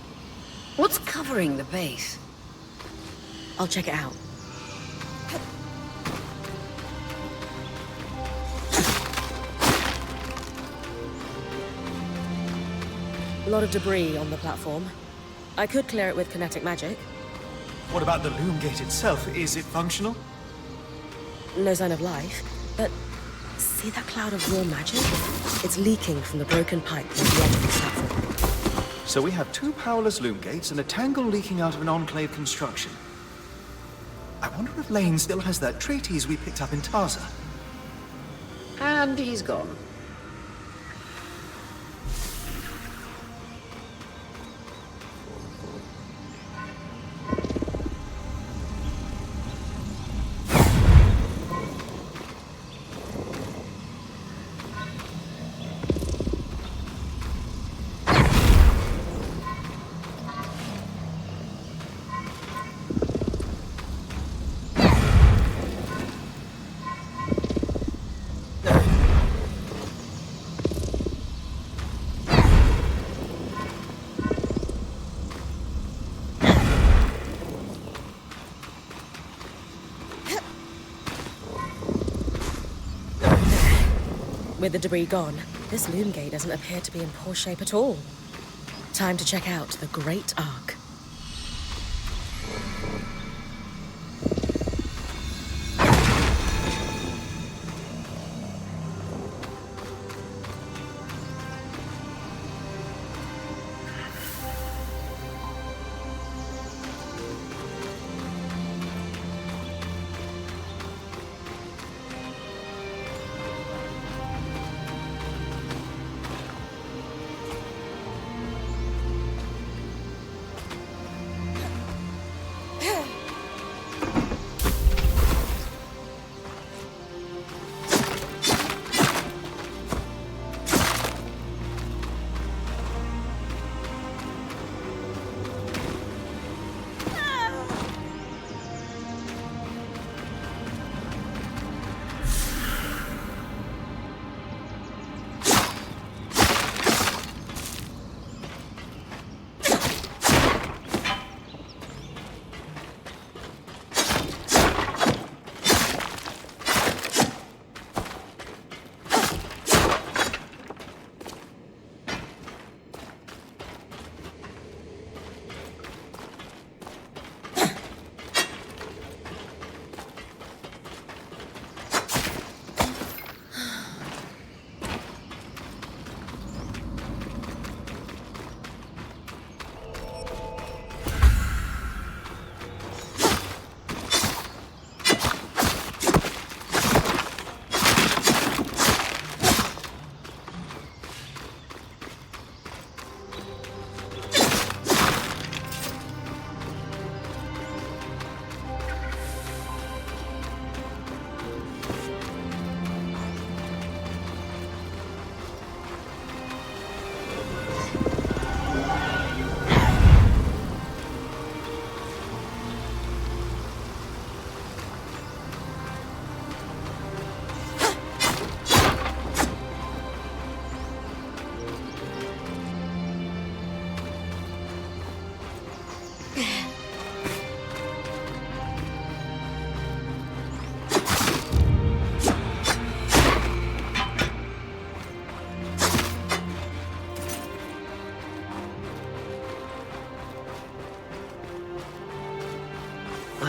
What's covering the base? I'll check it out. A lot of debris on the platform. I could clear it with kinetic magic. What about the loom gate itself? Is it functional? No sign of life, but see that cloud of raw magic? It's leaking from the broken pipe near the edge of the platform. So we have two powerless loom gates and a tangle leaking out of an enclave construction. I wonder if Lane still has that treatise we picked up in Taza. And he's gone. With the debris gone, this loom gate doesn't appear to be in poor shape at all. Time to check out the Great Ark.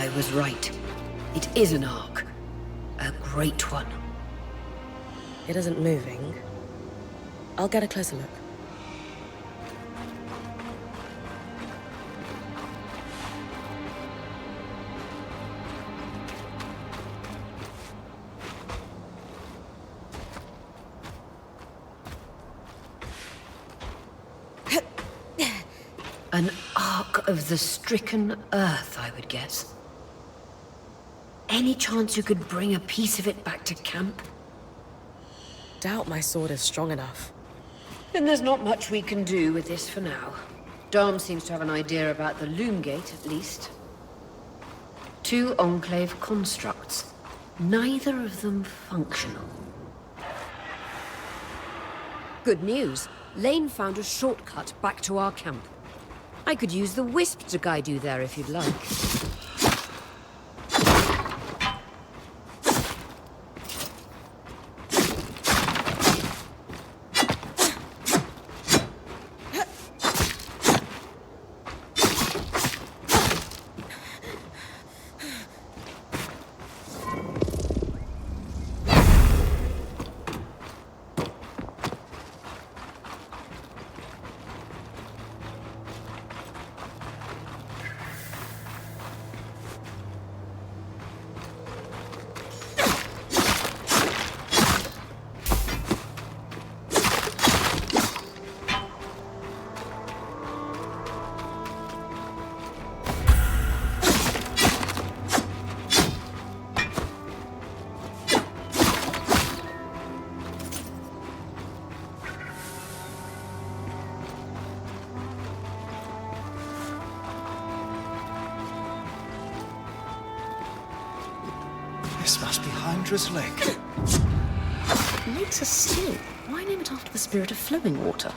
I was right. It is an ark. A great one. It isn't moving. I'll get a closer look. An ark of the stricken earth, I would guess. Any chance you could bring a piece of it back to camp? Doubt my sword is strong enough. Then there's not much we can do with this for now. Dom seems to have an idea about the loom gate, at least. 2 Enclave constructs. Neither of them functional. Good news. Lane found a shortcut back to our camp. I could use the Wisp to guide you there if you'd like. This must be Hydra's Lake. Lakes are still. Why name it after the spirit of flowing water?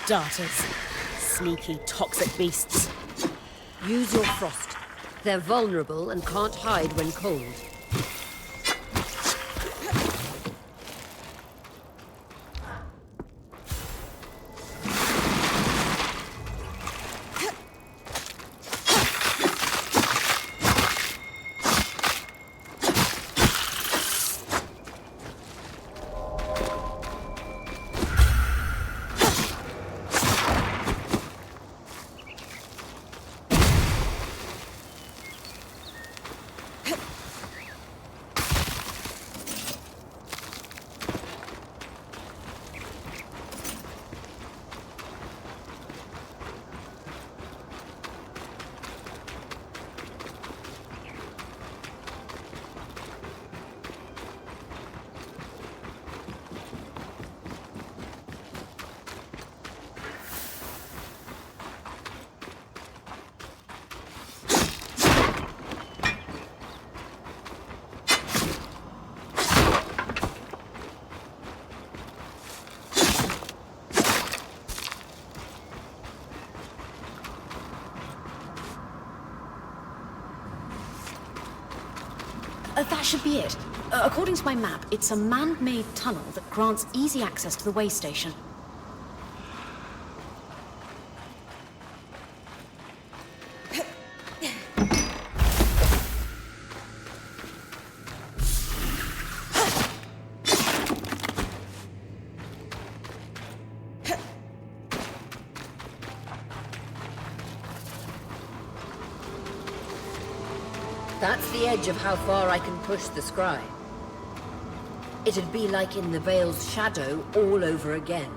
Darters. Sneaky, toxic beasts. Use your frost. They're vulnerable and can't hide when cold. That should be it. According to my map, it's a man-made tunnel that grants easy access to the way station. That's the edge of how far I can push the scry. It'd be like in the Veil's shadow all over again.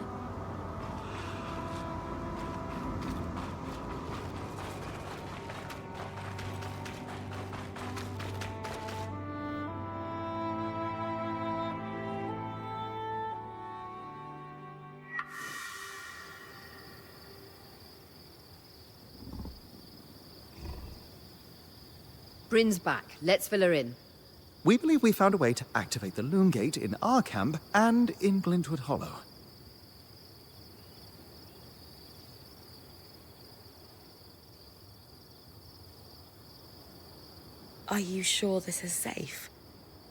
Bryn's back. Let's fill her in. We believe we found a way to activate the Loom Gate in our camp and in Glintwood Hollow. Are you sure this is safe?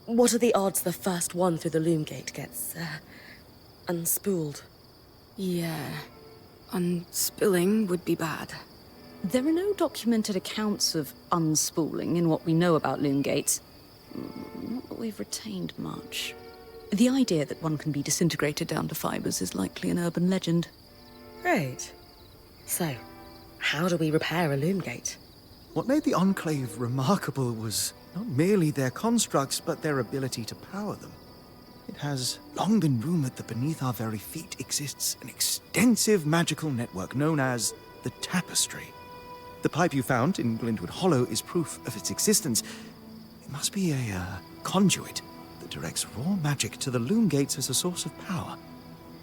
What are the odds the first one through the Loom Gate gets, unspooled? Yeah. Unspilling would be bad. There are no documented accounts of unspooling in what we know about loom gates. Not that we've retained much. The idea that one can be disintegrated down to fibers is likely an urban legend. Great. So, how do we repair a Loom Gate? What made the Enclave remarkable was not merely their constructs, but their ability to power them. It has long been rumored that beneath our very feet exists an extensive magical network known as the Tapestry. The pipe you found in Glintwood Hollow is proof of its existence. It must be a conduit that directs raw magic to the Loom Gates as a source of power.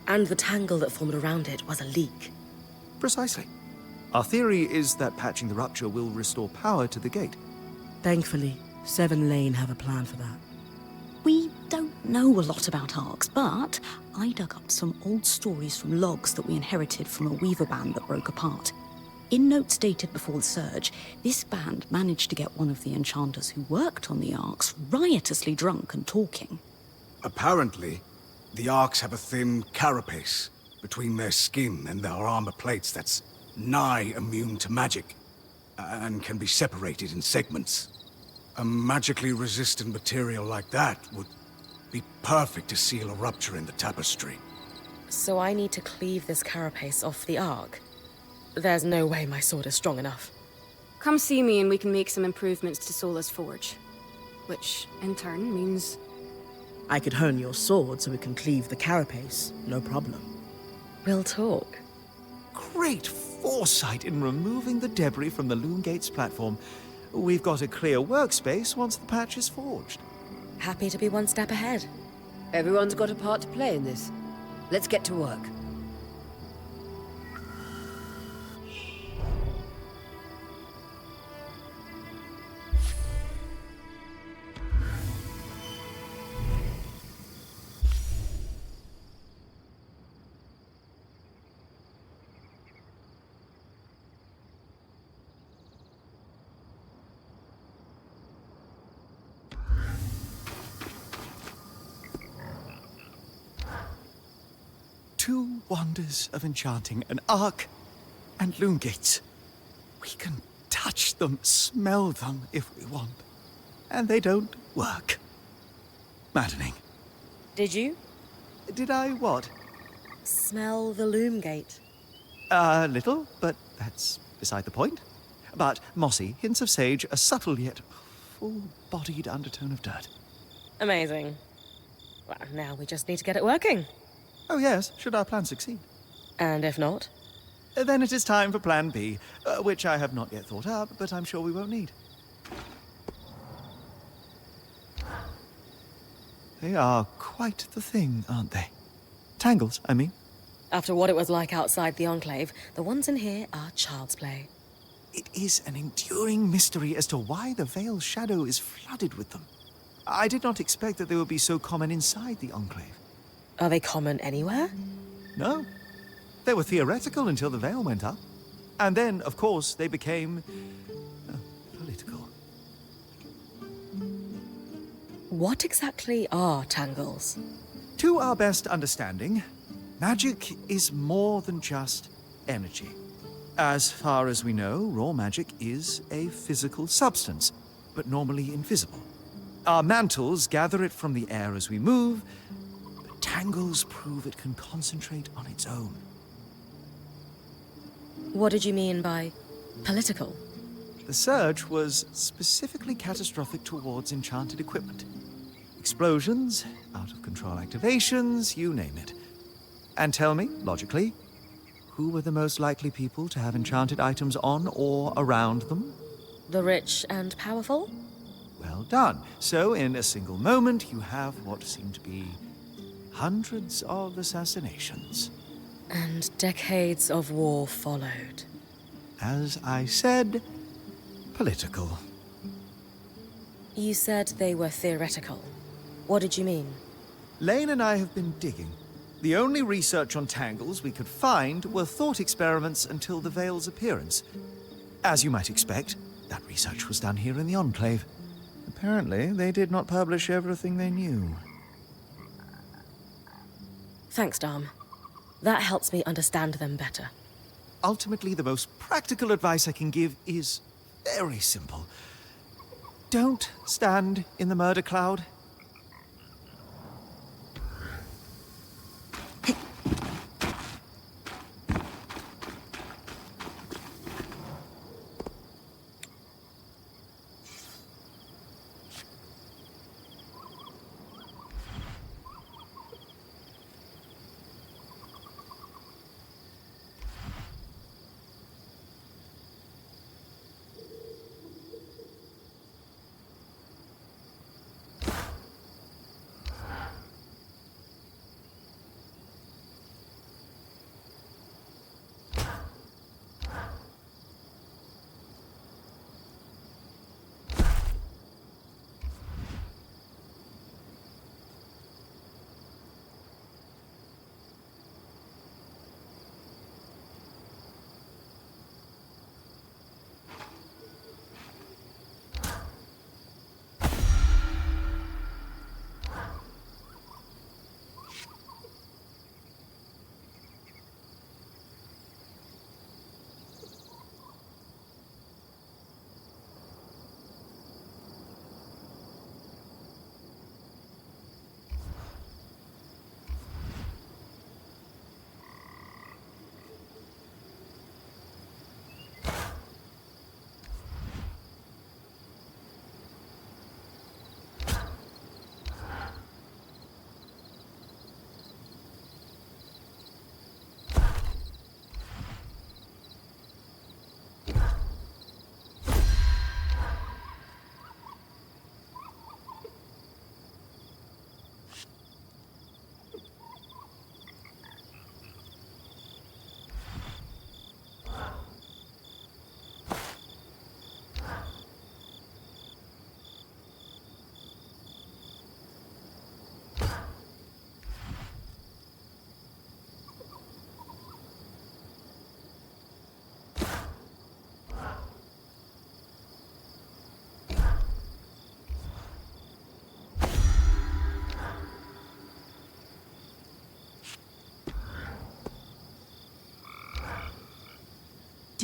And the tangle that formed around it was a leak. Precisely. Our theory is that patching the rupture will restore power to the gate. Thankfully, Seven Lane have a plan for that. We don't know a lot about Arcs, but I dug up some old stories from logs that we inherited from a weaver band that broke apart. In notes dated before the Surge, this band managed to get one of the enchanters who worked on the Arcs riotously drunk and talking. Apparently, the Arcs have a thin carapace between their skin and their armor plates that's nigh immune to magic, and can be separated in segments. A magically resistant material like that would be perfect to seal a rupture in the tapestry. So I need to cleave this carapace off the Arc. There's no way my sword is strong enough. Come see me and we can make some improvements to Sola's forge. Which, in turn, means... I could hone your sword so we can cleave the carapace, no problem. We'll talk. Great foresight in removing the debris from the Loom Gate's platform. We've got a clear workspace once the patch is forged. Happy to be one step ahead. Everyone's got a part to play in this. Let's get to work. two wonders of enchanting, an arc and loom gates. We can touch them, smell them if we want. And they don't work. Maddening. Did you Did I what? smell the loom gate? A little, but that's beside the point. But mossy, hints of sage, a subtle yet full-bodied undertone of dirt. Amazing. Well, now we just need to get it working. Oh yes, should our plan succeed. And if not? Then it is time for Plan B, which I have not yet thought up, but I'm sure we won't need. They are quite the thing, aren't they? Tangles, I mean. After what it was like outside the Enclave, the ones in here are child's play. It is an enduring mystery as to why the Veil's shadow is flooded with them. I did not expect that they would be so common inside the Enclave. Are they common anywhere? No. They were theoretical until the Veil went up. And then, of course, they became... political. What exactly are tangles? To our best understanding, magic is more than just energy. As far as we know, raw magic is a physical substance, but normally invisible. Our mantles gather it from the air as we move, but tangles prove it can concentrate on its own. What did you mean by political? The surge was specifically catastrophic towards enchanted equipment. Explosions, out-of-control activations, you name it. And tell me, logically, who were the most likely people to have enchanted items on or around them? The rich and powerful? Well done. So, in a single moment, you have what seem to be hundreds of assassinations. And decades of war followed. As I said, political. You said they were theoretical. What did you mean? Lane and I have been digging. The only research on tangles we could find were thought experiments until the Veil's appearance. As you might expect, that research was done here in the Enclave. Apparently, they did not publish everything they knew. Thanks, Dom. That helps me understand them better. Ultimately, the most practical advice I can give is very simple. Don't stand in the murder cloud.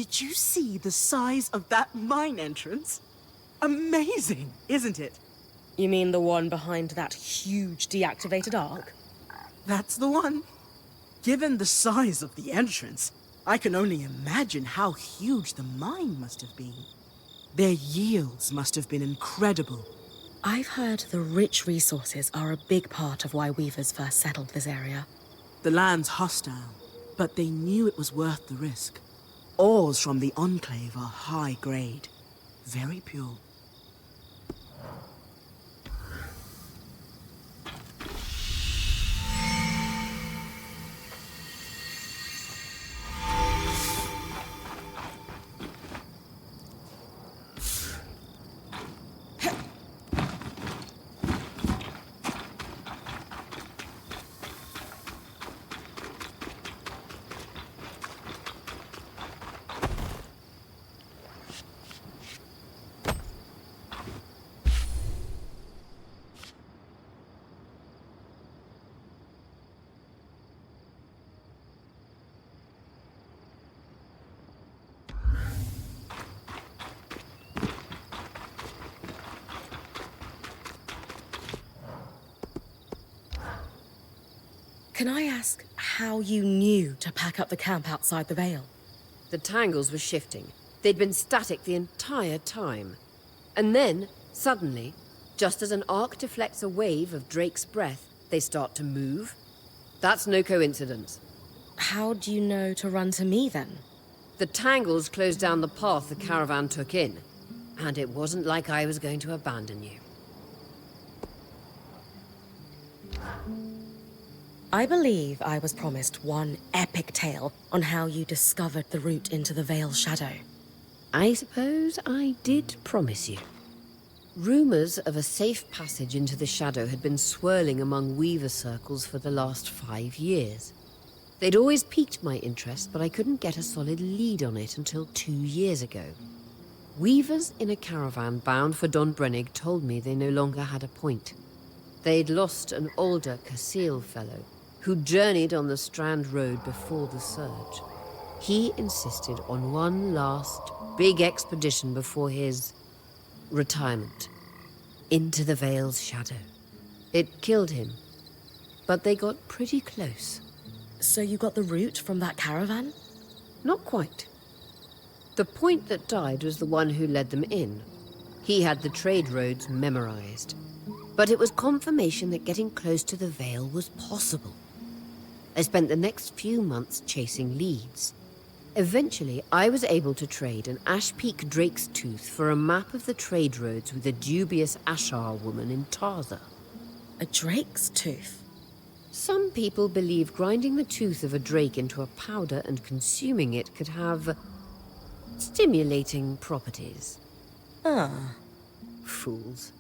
Did you see the size of that mine entrance? Amazing, isn't it? You mean the one behind that huge deactivated arc? That's the one. Given the size of the entrance, I can only imagine how huge the mine must have been. Their yields must have been incredible. I've heard the rich resources are a big part of why Weavers first settled this area. The land's hostile, but they knew it was worth the risk. Ores from the Enclave are high grade, very pure. Can I ask how you knew to pack up the camp outside the Vale? The tangles were shifting. They'd been static the entire time. And then, suddenly, just as an arc deflects a wave of Drake's breath, they start to move. That's no coincidence. How do you know to run to me, then? The tangles closed down the path the caravan took in. And it wasn't like I was going to abandon you. I believe I was promised one epic tale on how you discovered the route into the Vale's shadow. I suppose I did promise you. Rumors of a safe passage into the shadow had been swirling among Weaver circles for the last 5 years. They'd always piqued my interest, but I couldn't get a solid lead on it until 2 years ago. Weavers in a caravan bound for Don Brennig told me they no longer had a point. They'd lost an older Casil fellow who journeyed on the Strand Road before the surge. He insisted on one last big expedition before his retirement, into the Vale's shadow. It killed him, but they got pretty close. So you got the route from that caravan? Not quite. The point that died was the one who led them in. He had the trade roads memorized. But it was confirmation that getting close to the Vale was possible. I spent the next few months chasing leads. Eventually, I was able to trade an Ash Peak Drake's Tooth for a map of the trade roads with a dubious Ashar woman in Tarza. A Drake's tooth? Some people believe grinding the tooth of a drake into a powder and consuming it could have stimulating properties. Ah. Fools.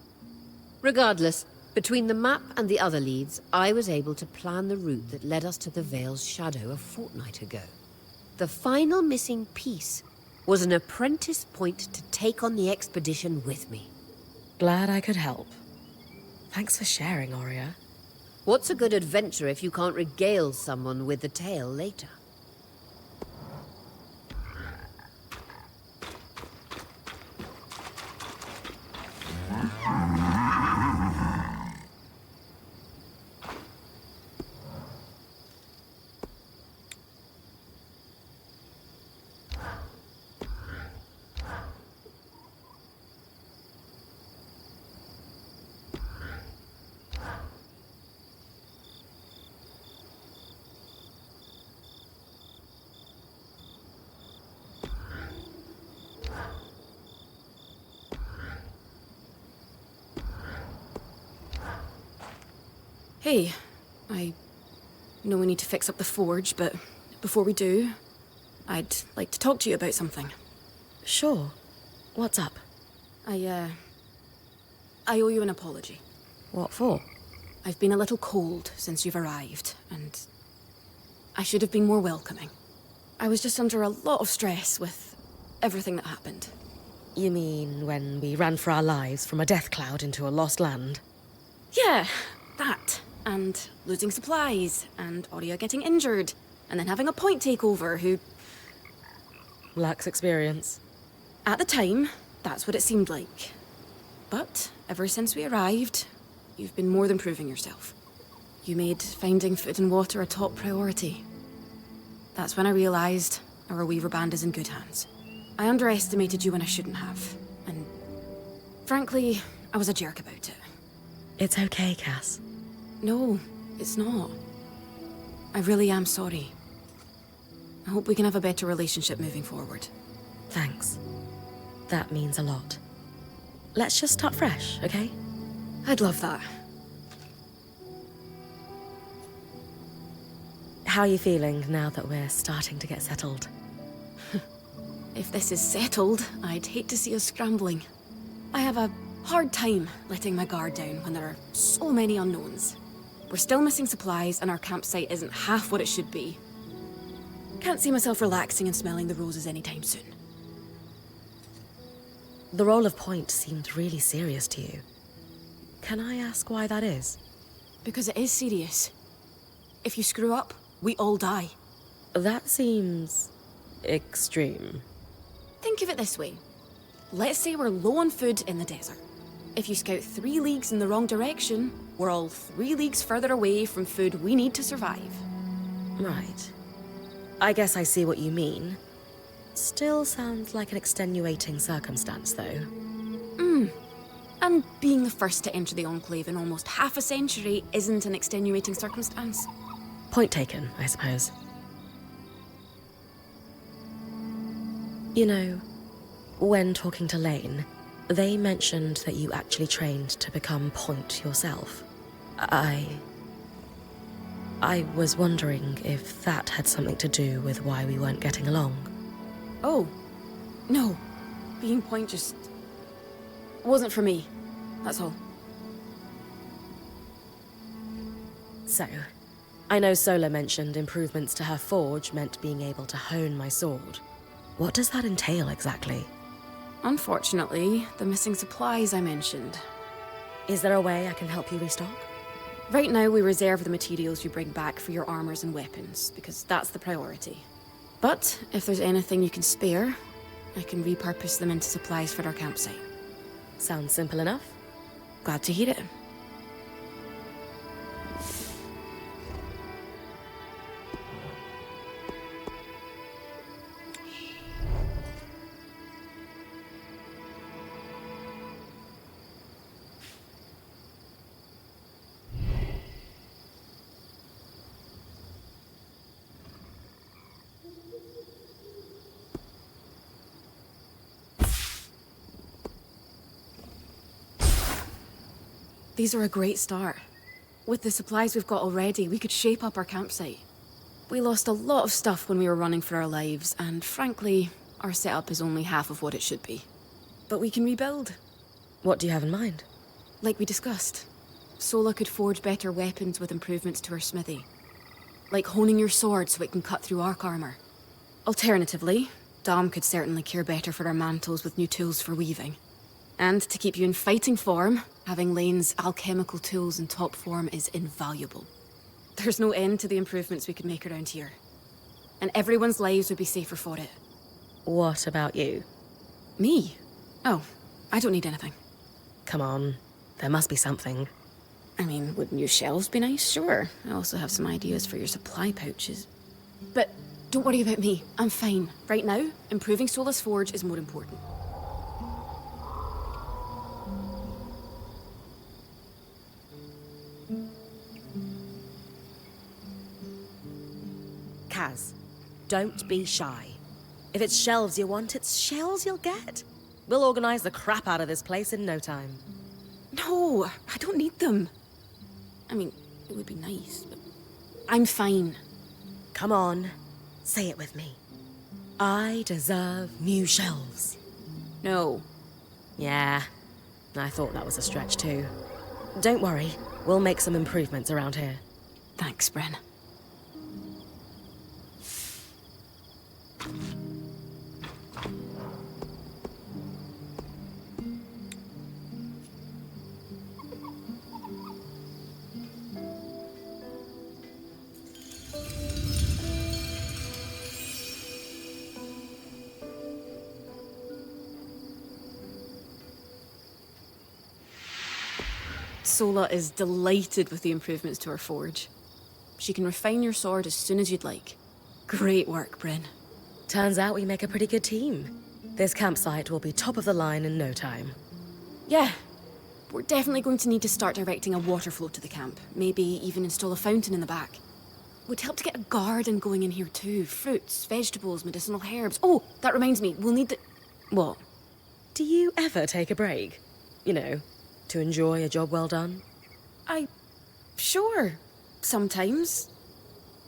Regardless, between the map and the other leads, I was able to plan the route that led us to the Vale's shadow a fortnight ago. The final missing piece was an apprentice point to take on the expedition with me. Glad I could help. Thanks for sharing, Aurea. What's a good adventure if you can't regale someone with the tale later? Hey, I know we need to fix up the forge, but before we do, I'd like to talk to you about something. Sure. What's up? I owe you an apology. What for? I've been a little cold since you've arrived, and I should have been more welcoming. I was just under a lot of stress with everything that happened. You mean when we ran for our lives from a death cloud into a lost land? Yeah, that. And losing supplies, and Aurea getting injured, and then having a point takeover who... Lacks experience. At the time, that's what it seemed like. But ever since we arrived, you've been more than proving yourself. You made finding food and water a top priority. That's when I realized our Weaver band is in good hands. I underestimated you when I shouldn't have. And frankly, I was a jerk about it. It's okay, Cass. No, it's not. I really am sorry. I hope we can have a better relationship moving forward. Thanks. That means a lot. Let's just start fresh, okay? I'd love that. How are you feeling now that we're starting to get settled? If this is settled, I'd hate to see us scrambling. I have a hard time letting my guard down when there are so many unknowns. We're still missing supplies and our campsite isn't half what it should be. Can't see myself relaxing and smelling the roses anytime soon. The role of point seemed really serious to you. Can I ask why that is? Because it is serious. If you screw up, we all die. That seems extreme. Think of it this way. Let's say we're low on food in the desert. If you scout 3 leagues in the wrong direction, we're all 3 leagues further away from food we need to survive. Right. I guess I see what you mean. Still sounds like an extenuating circumstance, though. And being the first to enter the Enclave in almost half a century isn't an extenuating circumstance. Point taken, I suppose. You know, when talking to Lane, they mentioned that you actually trained to become point yourself. I was wondering if that had something to do with why we weren't getting along. Oh, no. Being point just wasn't for me. That's all. So, I know Sola mentioned improvements to her forge meant being able to hone my sword. What does that entail exactly? Unfortunately, the missing supplies I mentioned. Is there a way I can help you restock? Right now, we reserve the materials you bring back for your armors and weapons, because that's the priority. But if there's anything you can spare, I can repurpose them into supplies for our campsite. Sounds simple enough. Glad to hear it. These are a great start. With the supplies we've got already, we could shape up our campsite. We lost a lot of stuff when we were running for our lives, and frankly, our setup is only half of what it should be. But we can rebuild. What do you have in mind? Like we discussed, Sola could forge better weapons with improvements to her smithy. Like honing your sword so it can cut through arc armor. Alternatively, Dom could certainly cure better for our mantles with new tools for weaving. And to keep you in fighting form, having Lane's alchemical tools in top form is invaluable. There's no end to the improvements we could make around here. And everyone's lives would be safer for it. What about you? Me? Oh, I don't need anything. Come on, there must be something. I mean, would new shelves be nice? Sure. I also have some ideas for your supply pouches. But don't worry about me. I'm fine. Right now, improving Sola's forge is more important. Kaz, don't be shy. If it's shelves you want, it's shells you'll get. We'll organize the crap out of this place in no time. No, I don't need them. I mean, it would be nice, but I'm fine. Come on, say it with me. I deserve new shelves. No. Yeah, I thought that was a stretch too. Don't worry, we'll make some improvements around here. Thanks, Bren. Sola is delighted with the improvements to her forge. She can refine your sword as soon as you'd like. Great work, Bryn. Turns out we make a pretty good team. This campsite will be top of the line in no time. Yeah, we're definitely going to need to start directing a water flow to the camp. Maybe even install a fountain in the back. Would help to get a garden going in here too. Fruits, vegetables, medicinal herbs. Oh, that reminds me, we'll need the... What? Do you ever take a break? You know, to enjoy a job well done? Sure. Sometimes.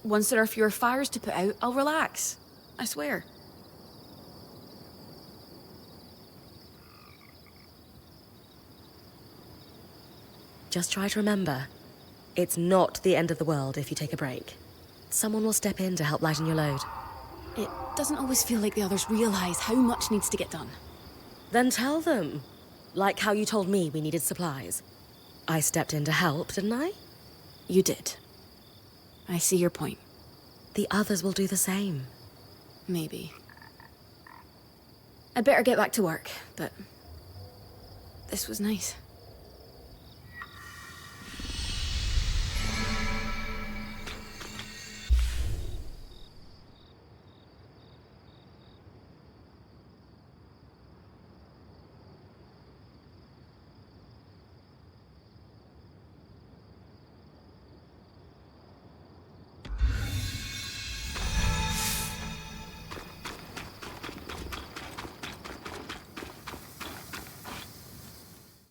Once there are fewer fires to put out, I'll relax. I swear. Just try to remember, it's not the end of the world if you take a break. Someone will step in to help lighten your load. It doesn't always feel like the others realise how much needs to get done. Then tell them. Like how you told me we needed supplies. I stepped in to help, didn't I? You did. I see your point. The others will do the same. Maybe. I'd better get back to work, but... this was nice.